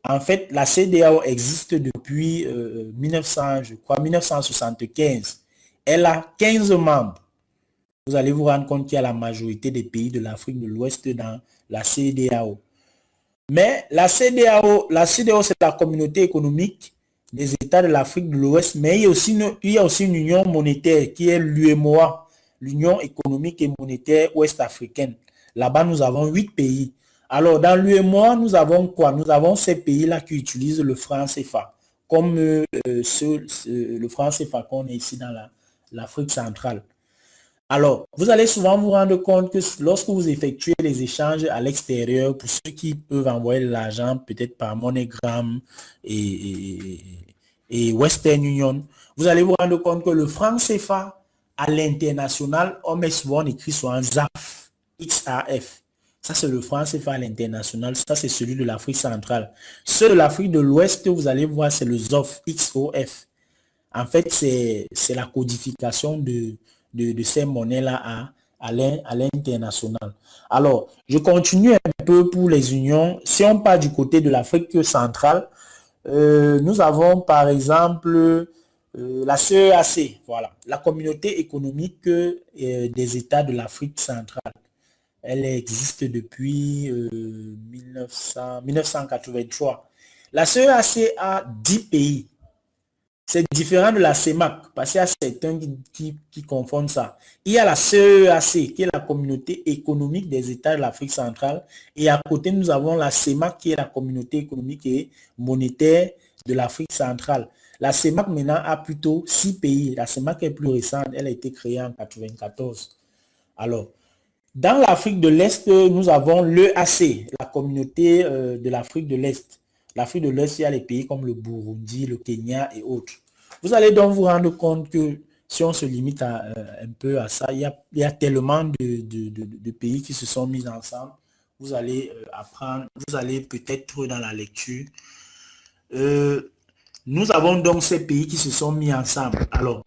Speaker 1: En fait, la CEDEAO existe depuis 1975. Elle a 15 membres. Vous allez vous rendre compte qu'il y a la majorité des pays de l'Afrique de l'Ouest dans la CEDEAO. Mais la CEDEAO, c'est la communauté économique des États de l'Afrique de l'Ouest, mais il y a aussi une union monétaire qui est l'UEMOA, l'Union économique et monétaire ouest-africaine. Là-bas, nous avons 8 pays. Alors, dans l'UEMOA, nous avons quoi? Nous avons ces pays-là qui utilisent le franc CFA, comme le franc CFA qu'on est ici dans l'Afrique centrale. Alors, vous allez souvent vous rendre compte que lorsque vous effectuez les échanges à l'extérieur, pour ceux qui peuvent envoyer de l'argent peut-être par MoneyGram et Western Union, vous allez vous rendre compte que le franc CFA à l'international, on met souvent écrit sur un XAF, XAF. Ça, c'est le franc CFA à l'international. Ça, c'est celui de l'Afrique centrale. Ceux de l'Afrique de l'Ouest, vous allez voir, c'est le ZOF, XOF. En fait, c'est la codification de ces monnaies-là à l'international. Alors, je continue un peu pour les unions. Si on part du côté de l'Afrique centrale, nous avons par exemple la CEAC, voilà, la communauté économique des États de l'Afrique centrale. Elle existe depuis 1983. La CEAC a 10 pays. C'est différent de la CEMAC, parce qu'il y a certains qui confondent ça. Il y a la CEAC, qui est la communauté économique des États de l'Afrique centrale, et à côté, nous avons la CEMAC, qui est la communauté économique et monétaire de l'Afrique centrale. La CEMAC, maintenant, a plutôt 6 pays. La CEMAC est plus récente, elle a été créée en 1994. Alors, dans l'Afrique de l'Est, nous avons l'EAC, la communauté de l'Afrique de l'Est. L'Afrique de l'Est, il y a les pays comme le Burundi, le Kenya et autres. Vous allez donc vous rendre compte que si on se limite un peu à ça, il y a tellement de pays qui se sont mis ensemble. Vous allez apprendre, vous allez peut-être dans la lecture. Nous avons donc ces pays qui se sont mis ensemble. Alors,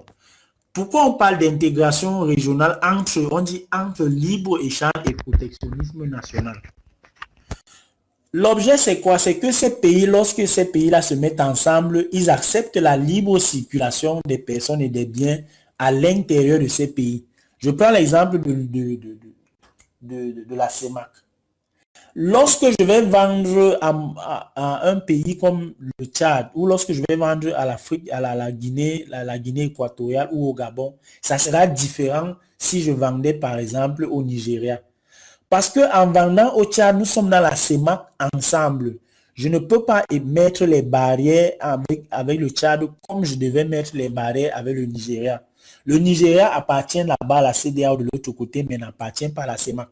Speaker 1: pourquoi on parle d'intégration régionale entre libre-échange et protectionnisme national? L'objet, c'est quoi? C'est que ces pays, lorsque ces pays-là se mettent ensemble, ils acceptent la libre circulation des personnes et des biens à l'intérieur de ces pays. Je prends l'exemple de la CEMAC. Lorsque je vais vendre à un pays comme le Tchad, ou lorsque je vais vendre à l'Afrique, à la Guinée, la Guinée équatoriale ou au Gabon, ça sera différent si je vendais par exemple au Nigeria. Parce qu'en vendant au Tchad, nous sommes dans la CEMAC ensemble. Je ne peux pas mettre les barrières avec le Tchad comme je devais mettre les barrières avec le Nigeria. Le Nigeria appartient là-bas à la CEDEAO de l'autre côté, mais n'appartient pas à la CEMAC.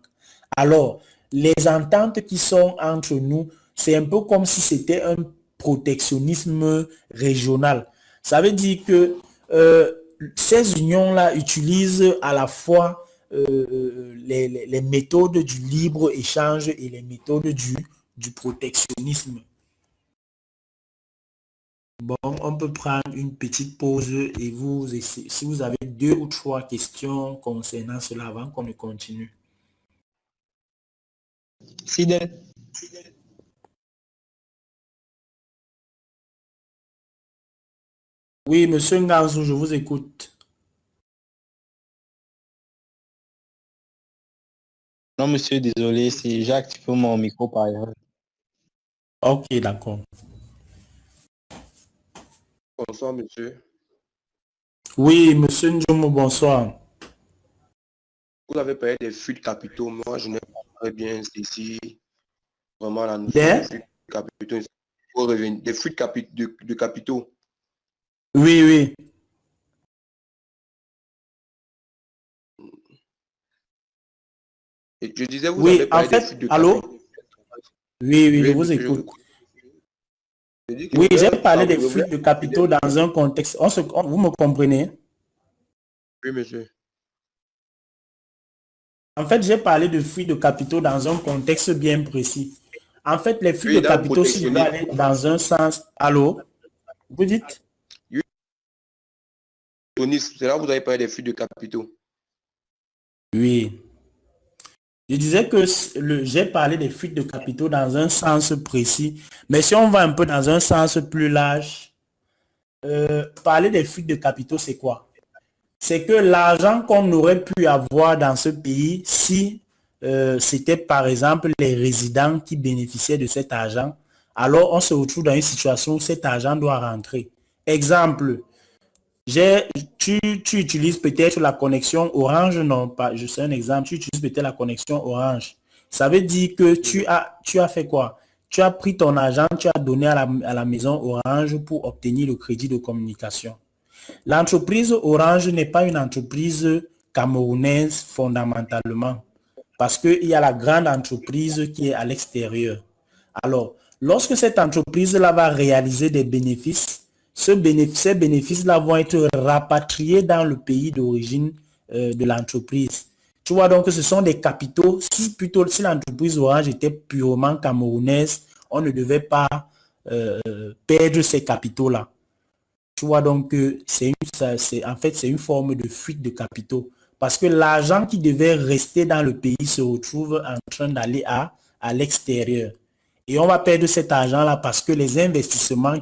Speaker 1: Alors, les ententes qui sont entre nous, c'est un peu comme si c'était un protectionnisme régional. Ça veut dire que ces unions-là utilisent à la fois les méthodes du libre-échange et les méthodes du protectionnisme. Bon, on peut prendre une petite pause et si vous avez 2 ou 3 questions concernant cela avant qu'on ne continue.
Speaker 3: Fidèle.
Speaker 1: Oui, monsieur Nganzou, je vous écoute.
Speaker 3: Non, monsieur, désolé, c'est j'active mon micro par erreur.
Speaker 1: Ok, d'accord.
Speaker 2: Bonsoir, monsieur.
Speaker 1: Oui, monsieur Njomo, bonsoir.
Speaker 2: Vous avez parlé des flux de capitaux. Moi, je n'ai pas très bien saisi vraiment la notion de flux de capitaux. Des flux de capitaux.
Speaker 1: Oui, oui.
Speaker 2: Et je disais, vous
Speaker 1: Oui,
Speaker 2: avez
Speaker 1: en
Speaker 2: parlé des flux
Speaker 1: fait,
Speaker 2: de
Speaker 1: allô?
Speaker 2: capitaux.
Speaker 1: Oui, oui, je
Speaker 2: Oui,
Speaker 1: vous
Speaker 2: monsieur,
Speaker 1: écoute.
Speaker 2: je dis que
Speaker 1: Oui,
Speaker 2: je
Speaker 1: j'ai
Speaker 2: voulais
Speaker 1: parlé des
Speaker 2: savoir-
Speaker 1: flux de capitaux dans un contexte. Vous me comprenez?
Speaker 2: Oui, monsieur.
Speaker 1: En fait, j'ai parlé de flux de capitaux dans un contexte bien précis. En fait, les flux
Speaker 2: Oui,
Speaker 1: de
Speaker 2: dans le
Speaker 1: capitaux, si je veux
Speaker 2: protectionnisme.
Speaker 1: aller dans un sens... Allô? Vous dites?
Speaker 2: C'est là où vous avez parlé des flux de capitaux.
Speaker 1: Oui. Je disais que j'ai parlé des fuites de capitaux dans un sens précis. Mais si on va un peu dans un sens plus large, parler des fuites de capitaux, c'est quoi? C'est que l'argent qu'on aurait pu avoir dans ce pays, si c'était par exemple les résidents qui bénéficiaient de cet argent, alors on se retrouve dans une situation où cet argent doit rentrer. Exemple, tu utilises peut-être la connexion Orange, non pas, je sais un exemple, tu utilises peut-être la connexion Orange. Ça veut dire que tu as fait quoi? Tu as pris ton argent, tu as donné à la maison Orange pour obtenir le crédit de communication. L'entreprise Orange n'est pas une entreprise camerounaise fondamentalement, parce qu'il y a la grande entreprise qui est à l'extérieur. Alors, lorsque cette entreprise-là va réaliser des bénéfices, ces bénéfices-là vont être rapatriés dans le pays d'origine de l'entreprise. Tu vois donc que ce sont des capitaux. Si l'entreprise Orange était purement camerounaise, on ne devait pas perdre ces capitaux-là. Tu vois donc que en fait, c'est une forme de fuite de capitaux. Parce que l'argent qui devait rester dans le pays se retrouve en train d'aller à l'extérieur. Et on va perdre cet argent-là parce que les investissements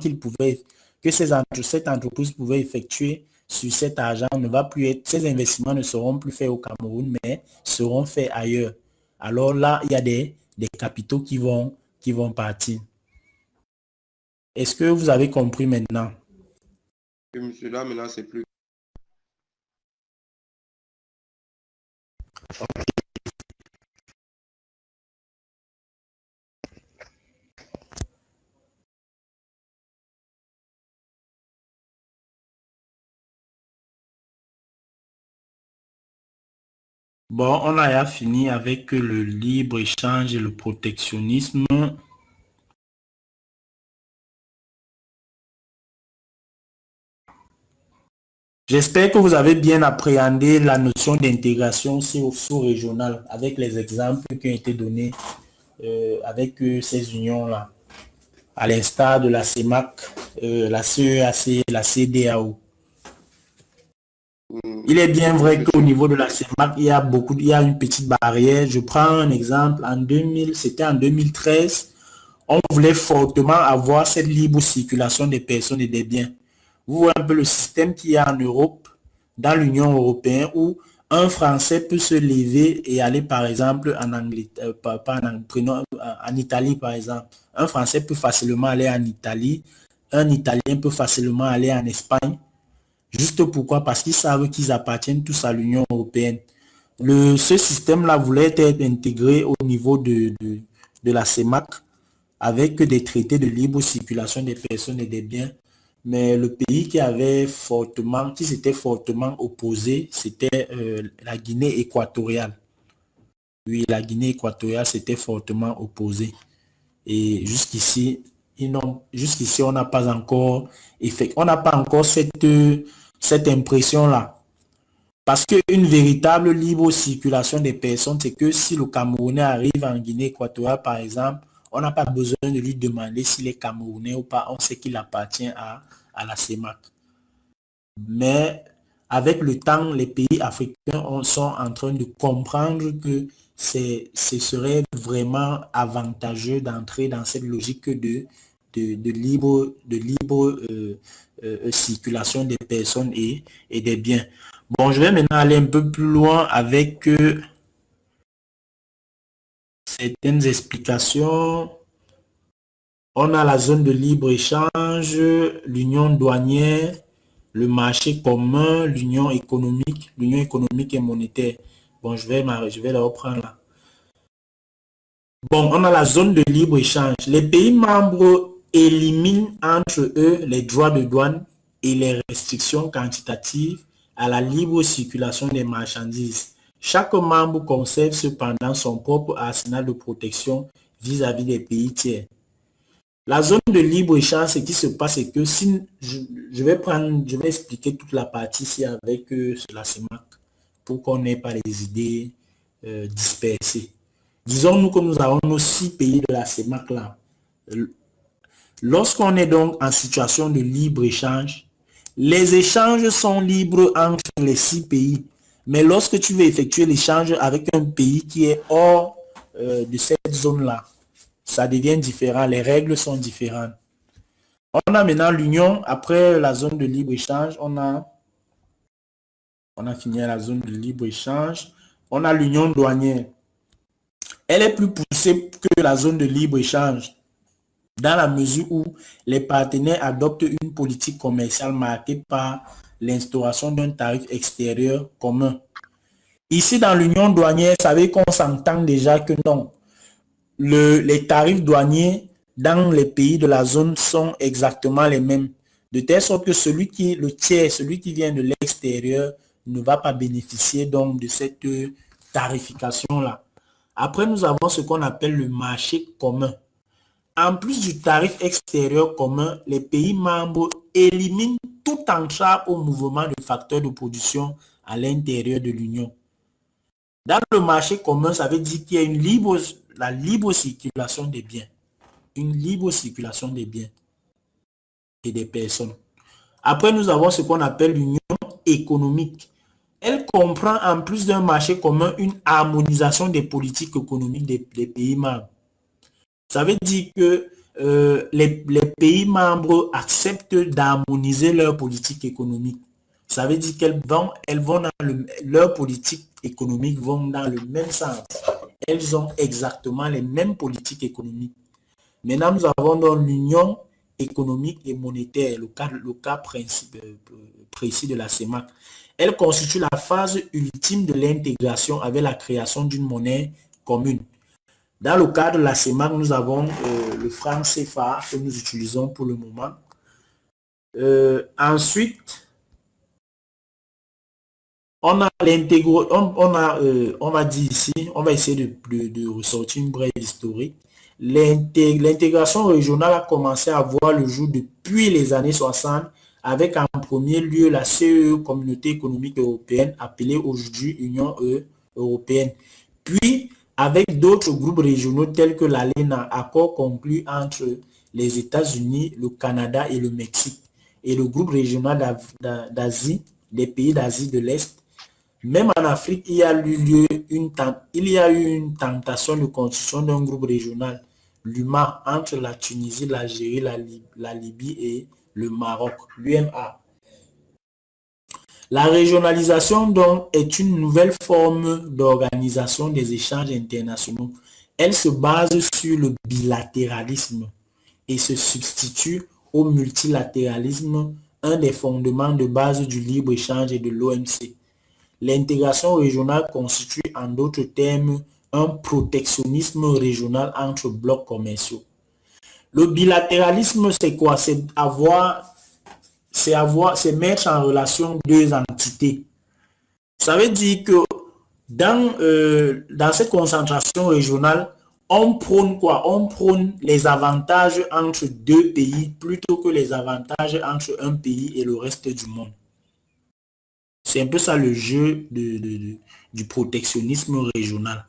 Speaker 1: que cette entreprise pouvait effectuer sur cet argent ne va plus être, ces investissements ne seront plus faits au Cameroun, mais seront faits ailleurs. Alors là, il y a des capitaux qui vont partir. Est-ce que vous avez compris maintenant?
Speaker 2: Oui, monsieur, là, maintenant, c'est plus.
Speaker 1: Bon, on a fini avec le libre-échange et le protectionnisme. J'espère que vous avez bien appréhendé la notion d'intégration sous-régionale avec les exemples qui ont été donnés avec ces unions-là, à l'instar de la CEMAC, la CEAC, la CEDEAO. Il est bien vrai qu'au niveau de la CEMAC, il y a une petite barrière. Je prends un exemple, c'était en 2013, on voulait fortement avoir cette libre circulation des personnes et des biens. Vous voyez un peu le système qu'il y a en Europe. dans l'Union européenne où un Français peut se lever et aller par exemple en Angleterre, en Italie par exemple. Un Français peut facilement aller en Italie, un Italien peut facilement aller en Espagne. Juste pourquoi? Parce qu'ils savent qu'ils appartiennent tous à l'Union européenne. Ce système-là voulait être intégré au niveau de la CEMAC avec des traités de libre circulation des personnes et des biens. Mais le pays qui s'était fortement opposé, c'était la Guinée équatoriale. Oui, la Guinée équatoriale s'était fortement opposée. Et jusqu'ici, on n'a pas encore cette impression-là. Parce qu'une véritable libre circulation des personnes, c'est que si le Camerounais arrive en Guinée équatoriale, par exemple, on n'a pas besoin de lui demander s'il est Camerounais ou pas. On sait qu'il appartient à la CEMAC. Mais avec le temps, les pays africains sont en train de comprendre que ce serait vraiment avantageux d'entrer dans cette logique de libre circulation des personnes et des biens. Bon, je vais maintenant aller un peu plus loin avec certaines explications. On a la zone de libre-échange, l'union douanière, le marché commun, l'union économique et monétaire. Bon, je vais la reprendre là. Bon, on a la zone de libre-échange. Les pays membres éliminent entre eux les droits de douane et les restrictions quantitatives à la libre circulation des marchandises. Chaque membre conserve cependant son propre arsenal de protection vis-à-vis des pays tiers. La zone de libre-échange, ce qui se passe, c'est que si je vais expliquer toute la partie ici avec la CEMAC pour qu'on n'ait pas les idées dispersées. Disons-nous que nous avons nos 6 pays de la CEMAC là. Lorsqu'on est donc en situation de libre-échange, les échanges sont libres entre les 6 pays. Mais lorsque tu veux effectuer l'échange avec un pays qui est hors de cette zone-là, ça devient différent. Les règles sont différentes. On a maintenant l'union. Après la zone de libre-échange, on a fini la zone de libre-échange. On a l'union douanière. Elle est plus poussée que la zone de libre-échange dans la mesure où les partenaires adoptent une politique commerciale marquée par l'instauration d'un tarif extérieur commun. Ici, dans l'union douanière, ça veut dire qu'on s'entend déjà que non. Les tarifs douaniers dans les pays de la zone sont exactement les mêmes. De telle sorte que celui qui vient de l'extérieur ne va pas bénéficier donc de cette tarification-là. Après, nous avons ce qu'on appelle le marché commun. En plus du tarif extérieur commun, les pays membres éliminent toute entrave au mouvement de facteurs de production à l'intérieur de l'Union. Dans le marché commun, ça veut dire qu'il y a la libre circulation des biens. Une libre circulation des biens et des personnes. Après, nous avons ce qu'on appelle l'union économique. Elle comprend en plus d'un marché commun une harmonisation des politiques économiques des pays membres. Ça veut dire que les pays membres acceptent d'harmoniser leur politique économique. Ça veut dire leurs politiques économiques vont dans le même sens. Elles ont exactement les mêmes politiques économiques. Maintenant, nous avons donc l'union économique et monétaire, le cas précis de la CEMAC. Elle constitue la phase ultime de l'intégration avec la création d'une monnaie commune. Dans le cadre de la CEMAC, nous avons le franc CFA que nous utilisons pour le moment. Ensuite, on a on va dire ici, on va essayer de ressortir une brève historique. L'intégration régionale a commencé à voir le jour depuis les années 60 avec en premier lieu la CEE, Communauté économique européenne, appelée aujourd'hui Union européenne. Puis, avec d'autres groupes régionaux tels que l'ALENA, accord conclu entre les États-Unis, le Canada et le Mexique, et le groupe régional d'Asie, des pays d'Asie de l'Est. Même en Afrique, il y a eu une tentation de construction d'un groupe régional, l'UMA, entre la Tunisie, l'Algérie, la Libye et le Maroc, l'UMA. La régionalisation, donc, est une nouvelle forme d'organisation des échanges internationaux. Elle se base sur le bilatéralisme et se substitue au multilatéralisme, un des fondements de base du libre-échange et de l'OMC. L'intégration régionale constitue, en d'autres termes, un protectionnisme régional entre blocs commerciaux. Le bilatéralisme, c'est quoi? C'est mettre en relation deux entités. Ça veut dire que dans cette concentration régionale, on prône quoi? On prône les avantages entre deux pays plutôt que les avantages entre un pays et le reste du monde. C'est un peu ça le jeu du protectionnisme régional.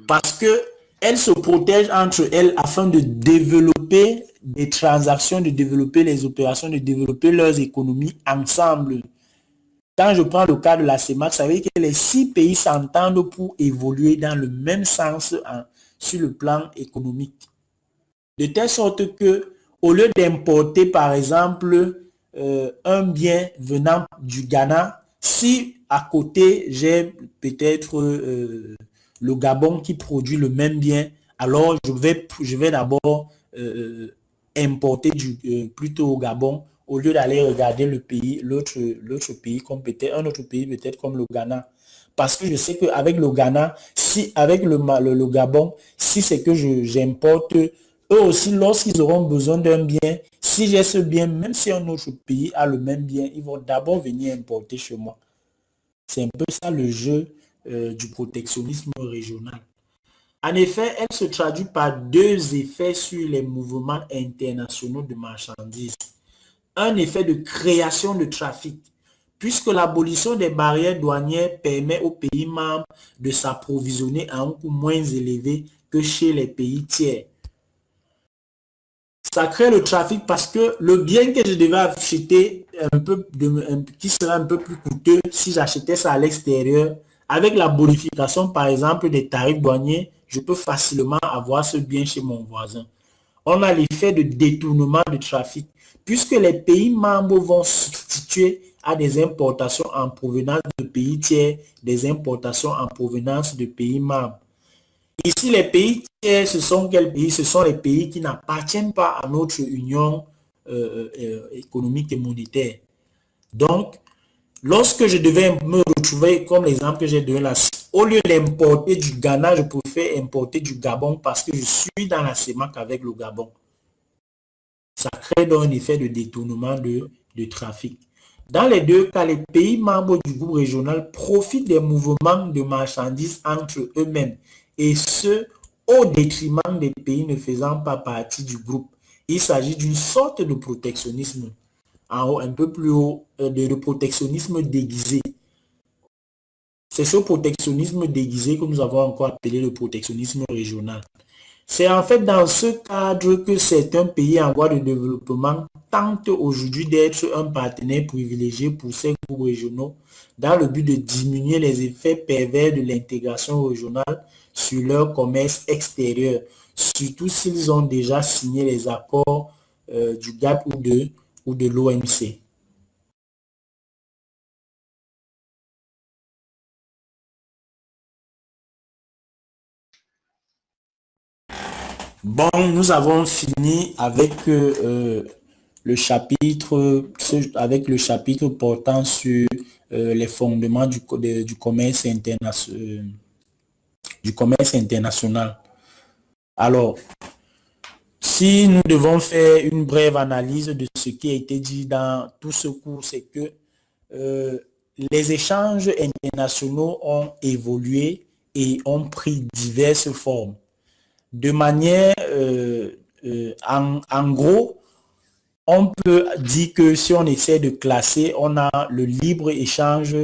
Speaker 1: Parce que elles se protègent entre elles afin de développer des transactions, de développer les opérations, de développer leurs économies ensemble. Quand je prends le cas de la CEMAC, ça veut dire que les 6 pays s'entendent pour évoluer dans le même sens sur le plan économique. De telle sorte que, au lieu d'importer par exemple un bien venant du Ghana, si à côté j'ai peut-être le Gabon qui produit le même bien, alors je vais d'abord importer plutôt au Gabon au lieu d'aller regarder le pays, l'autre pays comme peut-être un autre pays peut-être comme le Ghana. Parce que je sais qu'avec le Ghana, si avec le Gabon, si c'est que j'importe, eux aussi, lorsqu'ils auront besoin d'un bien, si j'ai ce bien, même si un autre pays a le même bien, ils vont d'abord venir importer chez moi. C'est un peu ça le jeu du protectionnisme régional. En effet, elle se traduit par deux effets sur les mouvements internationaux de marchandises. Un effet de création de trafic, puisque l'abolition des barrières douanières permet aux pays membres de s'approvisionner à un coût moins élevé que chez les pays tiers. Ça crée le trafic parce que le bien que je devais acheter qui serait un peu plus coûteux si j'achetais ça à l'extérieur, avec la bonification par exemple des tarifs douaniers, je peux facilement avoir ce bien chez mon voisin. On a l'effet de détournement de trafic, puisque les pays membres vont substituer à des importations en provenance de pays tiers, des importations en provenance de pays membres. Ici, les pays tiers, ce sont quels pays? Ce sont les pays qui n'appartiennent pas à notre union économique et monétaire. Donc, lorsque je devais me retrouver, comme l'exemple que j'ai donné là, au lieu d'importer du Ghana, je préfère importer du Gabon parce que je suis dans la CEMAC avec le Gabon. Ça crée donc un effet de détournement de trafic. Dans les deux cas, les pays membres du groupe régional profitent des mouvements de marchandises entre eux-mêmes et ce, au détriment des pays ne faisant pas partie du groupe. Il s'agit d'une sorte de protectionnisme, en haut, un peu plus haut, de protectionnisme déguisé. C'est ce protectionnisme déguisé que nous avons encore appelé le protectionnisme régional. C'est en fait dans ce cadre que certains pays en voie de développement tentent aujourd'hui d'être un partenaire privilégié pour ces groupes régionaux dans le but de diminuer les effets pervers de l'intégration régionale sur leur commerce extérieur, surtout s'ils ont déjà signé les accords du GATT ou de l'OMC. Bon, nous avons fini avec le chapitre portant sur les fondements du commerce international. Alors, si nous devons faire une brève analyse de ce qui a été dit dans tout ce cours, c'est que les échanges internationaux ont évolué et ont pris diverses formes. De manière, en gros, on peut dire que si on essaie de classer, on a le libre-échange,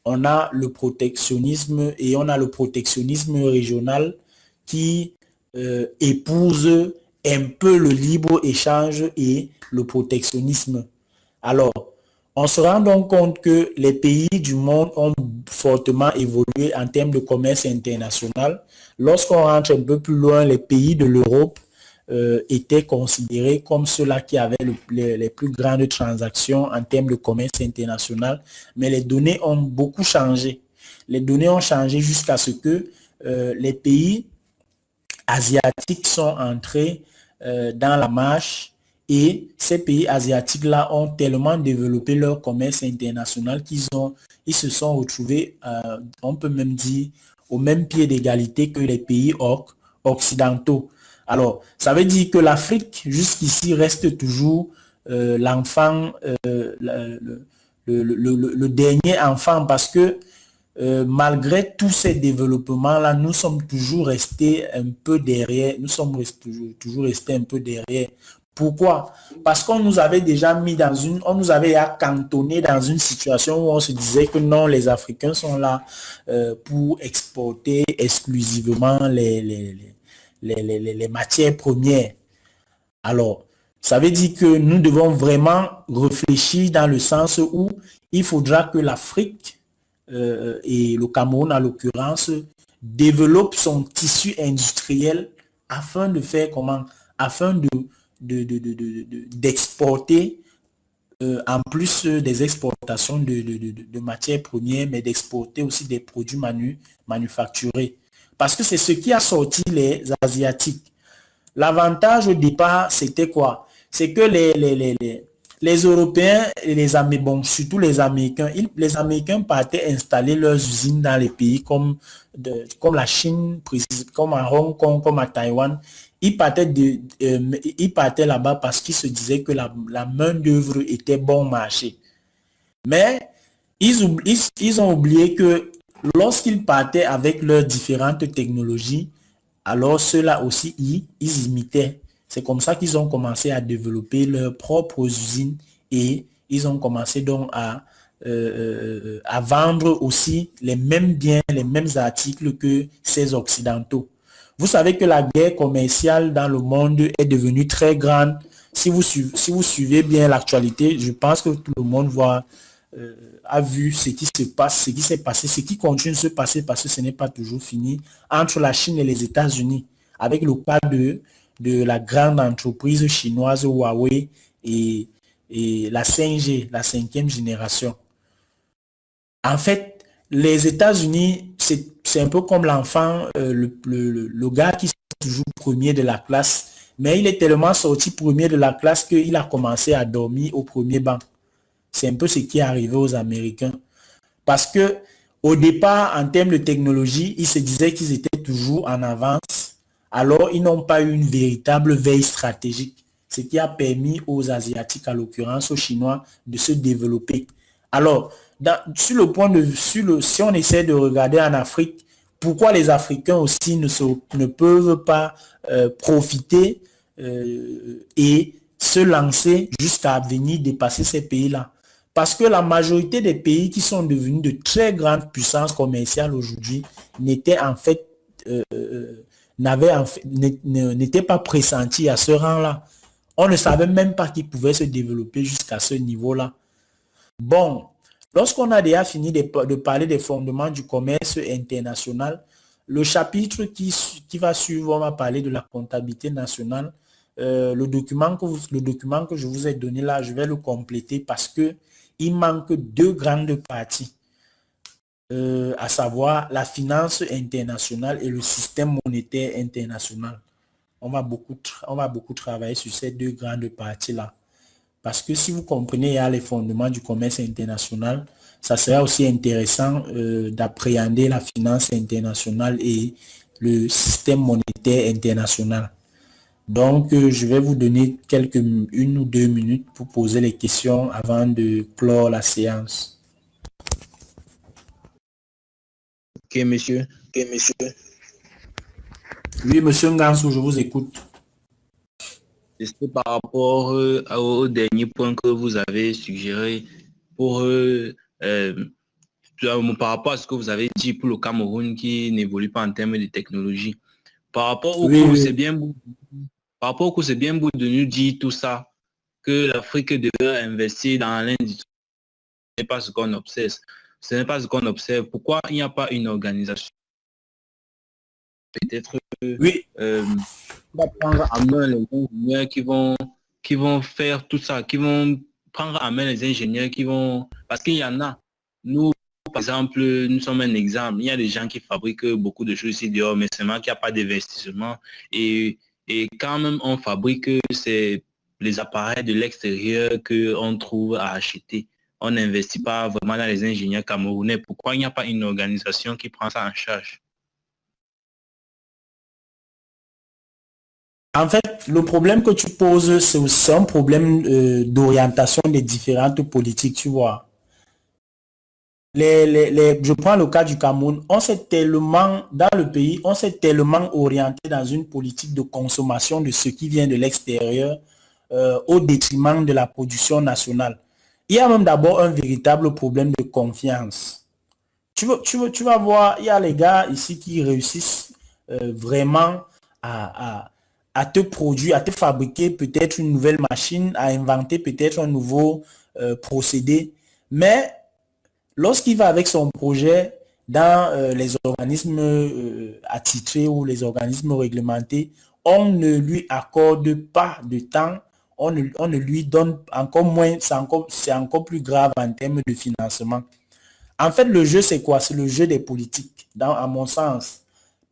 Speaker 1: on a le protectionnisme et on a le protectionnisme régional qui épouse un peu le libre-échange et le protectionnisme. Alors, on se rend donc compte que les pays du monde ont fortement évolué en termes de commerce international. Lorsqu'on rentre un peu plus loin, les pays de l'Europe, étaient considérés comme ceux-là qui avaient les plus grandes transactions en termes de commerce international. Mais les données ont beaucoup changé. Les données ont changé jusqu'à ce que les pays asiatiques sont entrés dans la marche et ces pays asiatiques-là ont tellement développé leur commerce international ils se sont retrouvés, on peut même dire, au même pied d'égalité que les pays occidentaux. Alors, ça veut dire que l'Afrique, jusqu'ici, reste toujours l'enfant, le dernier enfant parce que malgré tous ces développements-là, nous sommes toujours restés un peu derrière. Nous sommes toujours restés un peu derrière. Pourquoi? Parce qu'on nous avait déjà on nous avait cantonné dans une situation où on se disait que non, les Africains sont là pour exporter exclusivement les matières premières. Alors, ça veut dire que nous devons vraiment réfléchir dans le sens où il faudra que l'Afrique et le Cameroun en l'occurrence développe son tissu industriel afin de faire comment? Afin d'exporter en plus des exportations de matières premières, mais d'exporter aussi des produits manufacturés. Parce que c'est ce qui a sorti les Asiatiques. L'avantage au départ, c'était quoi? C'est que les Européens et les Américains, bon, surtout les Américains partaient installer leurs usines dans les pays comme la Chine, comme à Hong Kong, comme à Taïwan. Ils partaient là-bas parce qu'ils se disaient que la main-d'œuvre était bon marché. Mais ils ont oublié que lorsqu'ils partaient avec leurs différentes technologies, alors ceux-là aussi, ils imitaient. C'est comme ça qu'ils ont commencé à développer leurs propres usines et ils ont commencé donc à vendre aussi les mêmes biens, les mêmes articles que ces Occidentaux. Vous savez que la guerre commerciale dans le monde est devenue très grande. Si vous suivez bien l'actualité, je pense que tout le monde a vu ce qui se passe, ce qui s'est passé, ce qui continue de se passer parce que ce n'est pas toujours fini entre la Chine et les États-Unis, avec le cas de la grande entreprise chinoise Huawei et la 5G, la 5e génération. En fait, les États-Unis, c'est un peu comme l'enfant, le gars qui sort toujours premier de la classe, mais il est tellement sorti premier de la classe qu'il a commencé à dormir au premier banc. C'est un peu ce qui est arrivé aux Américains. Parce que au départ, en termes de technologie, ils se disaient qu'ils étaient toujours en avance. Alors, ils n'ont pas eu une véritable veille stratégique, ce qui a permis aux Asiatiques, à l'occurrence aux Chinois, de se développer. Alors, si on essaie de regarder en Afrique, pourquoi les Africains aussi ne peuvent pas profiter et se lancer jusqu'à venir dépasser ces pays-là? Parce que la majorité des pays qui sont devenus de très grandes puissances commerciales aujourd'hui n'étaient en fait, n'étaient pas pressentis à ce rang-là. On ne savait même pas qu'ils pouvaient se développer jusqu'à ce niveau-là. Bon, lorsqu'on a déjà fini de parler des fondements du commerce international, le chapitre qui va suivre, on va parler de la comptabilité nationale. Le document que je vous ai donné là, je vais le compléter parce que il manque deux grandes parties, à savoir la finance internationale et le système monétaire international. On va beaucoup travailler sur ces deux grandes parties-là. Parce que si vous comprenez les fondements du commerce international, ça sera aussi intéressant d'appréhender la finance internationale et le système monétaire international. Donc, je vais vous donner une ou deux minutes pour poser les questions avant de clore la séance.
Speaker 3: Ok, monsieur.
Speaker 1: Oui, monsieur Ngansou, je vous écoute.
Speaker 3: C'est par rapport au dernier point que vous avez suggéré par rapport à ce que vous avez dit pour le Cameroun qui n'évolue pas en termes de technologie. Par rapport au cours, c'est bien beau. Par rapport au cours, c'est bien beau de nous dire tout ça, que l'Afrique devrait investir dans l'industrie. Ce n'est pas ce qu'on observe. Ce n'est pas ce qu'on observe. Pourquoi il n'y a pas une organisation peut-être
Speaker 1: Oui,
Speaker 3: on va prendre en main les ingénieurs qui vont faire tout ça, qui vont prendre en main les ingénieurs qui vont... Parce qu'il y en a. Nous, par exemple, nous sommes un exemple. Il y a des gens qui fabriquent beaucoup de choses ici dehors, mais seulement qu'il n'y a pas d'investissement. Et quand même, on fabrique les appareils de l'extérieur qu'on trouve à acheter. On n'investit pas vraiment dans les ingénieurs camerounais. Pourquoi il n'y a pas une organisation qui prend ça en charge?
Speaker 1: en fait, le problème que tu poses, c'est aussi un problème d'orientation des différentes politiques, tu vois. Je prends le cas du Cameroun, on s'est tellement, dans le pays, on s'est tellement orienté dans une politique de consommation de ce qui vient de l'extérieur au détriment de la production nationale. Il y a même d'abord un véritable problème de confiance. Tu vas voir, il y a les gars ici qui réussissent vraiment à te produire, à te fabriquer peut-être une nouvelle machine, à inventer peut-être un nouveau procédé. Mais lorsqu'il va avec son projet dans les organismes attitrés ou les organismes réglementés, on ne lui accorde pas de temps, on ne lui donne encore moins, c'est encore plus grave en termes de financement. En fait, le jeu, c'est quoi? C'est le jeu des politiques, à mon sens.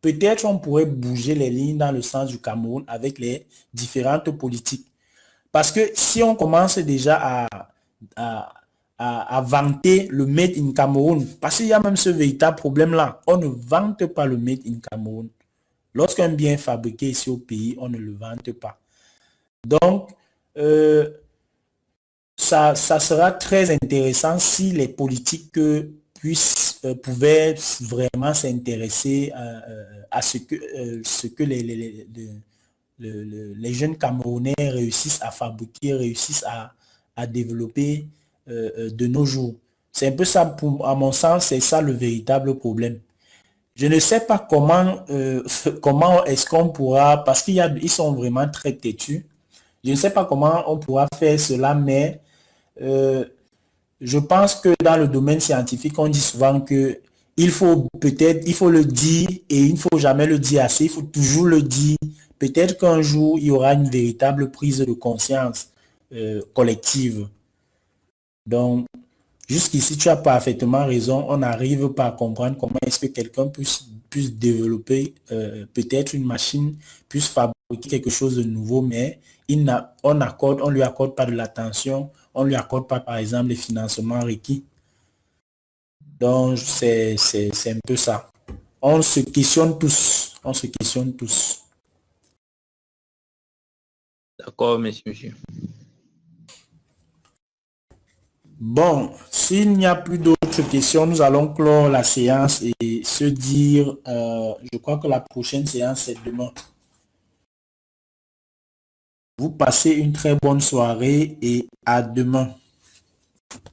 Speaker 1: Peut-être on pourrait bouger les lignes dans le sens du Cameroun avec les différentes politiques. Parce que si on commence déjà à, à vanter le Made in Cameroun, parce qu'il y a même ce véritable problème-là, on ne vante pas le Made in Cameroun. Lorsqu'un bien est fabriqué ici au pays, on ne le vante pas. Donc, ça sera très intéressant si les politiques pouvaient vraiment s'intéresser à ce que les jeunes Camerounais réussissent à fabriquer, réussissent à développer de nos jours. C'est un peu ça, à mon sens, c'est ça le véritable problème. Je ne sais pas comment, comment est-ce qu'on pourra, parce qu'ils sont vraiment très têtus. Je ne sais pas comment on pourra faire cela, mais je pense que dans le domaine scientifique, on dit souvent que il faut le dire et il ne faut jamais le dire assez, il faut toujours le dire. Peut-être qu'un jour, il y aura une véritable prise de conscience collective. Donc, jusqu'ici, tu as parfaitement raison. On n'arrive pas à comprendre comment est-ce que quelqu'un puisse développer peut-être une machine, puisse fabriquer quelque chose de nouveau, mais on lui accorde pas de l'attention, on lui accorde pas, par exemple, les financements requis. Donc, c'est un peu ça. On se questionne tous. On se questionne tous.
Speaker 3: D'accord, monsieur.
Speaker 1: Bon, s'il n'y a plus d'autres questions, nous allons clore la séance et se dire, je crois que la prochaine séance est demain. Vous passez une très bonne soirée et à demain.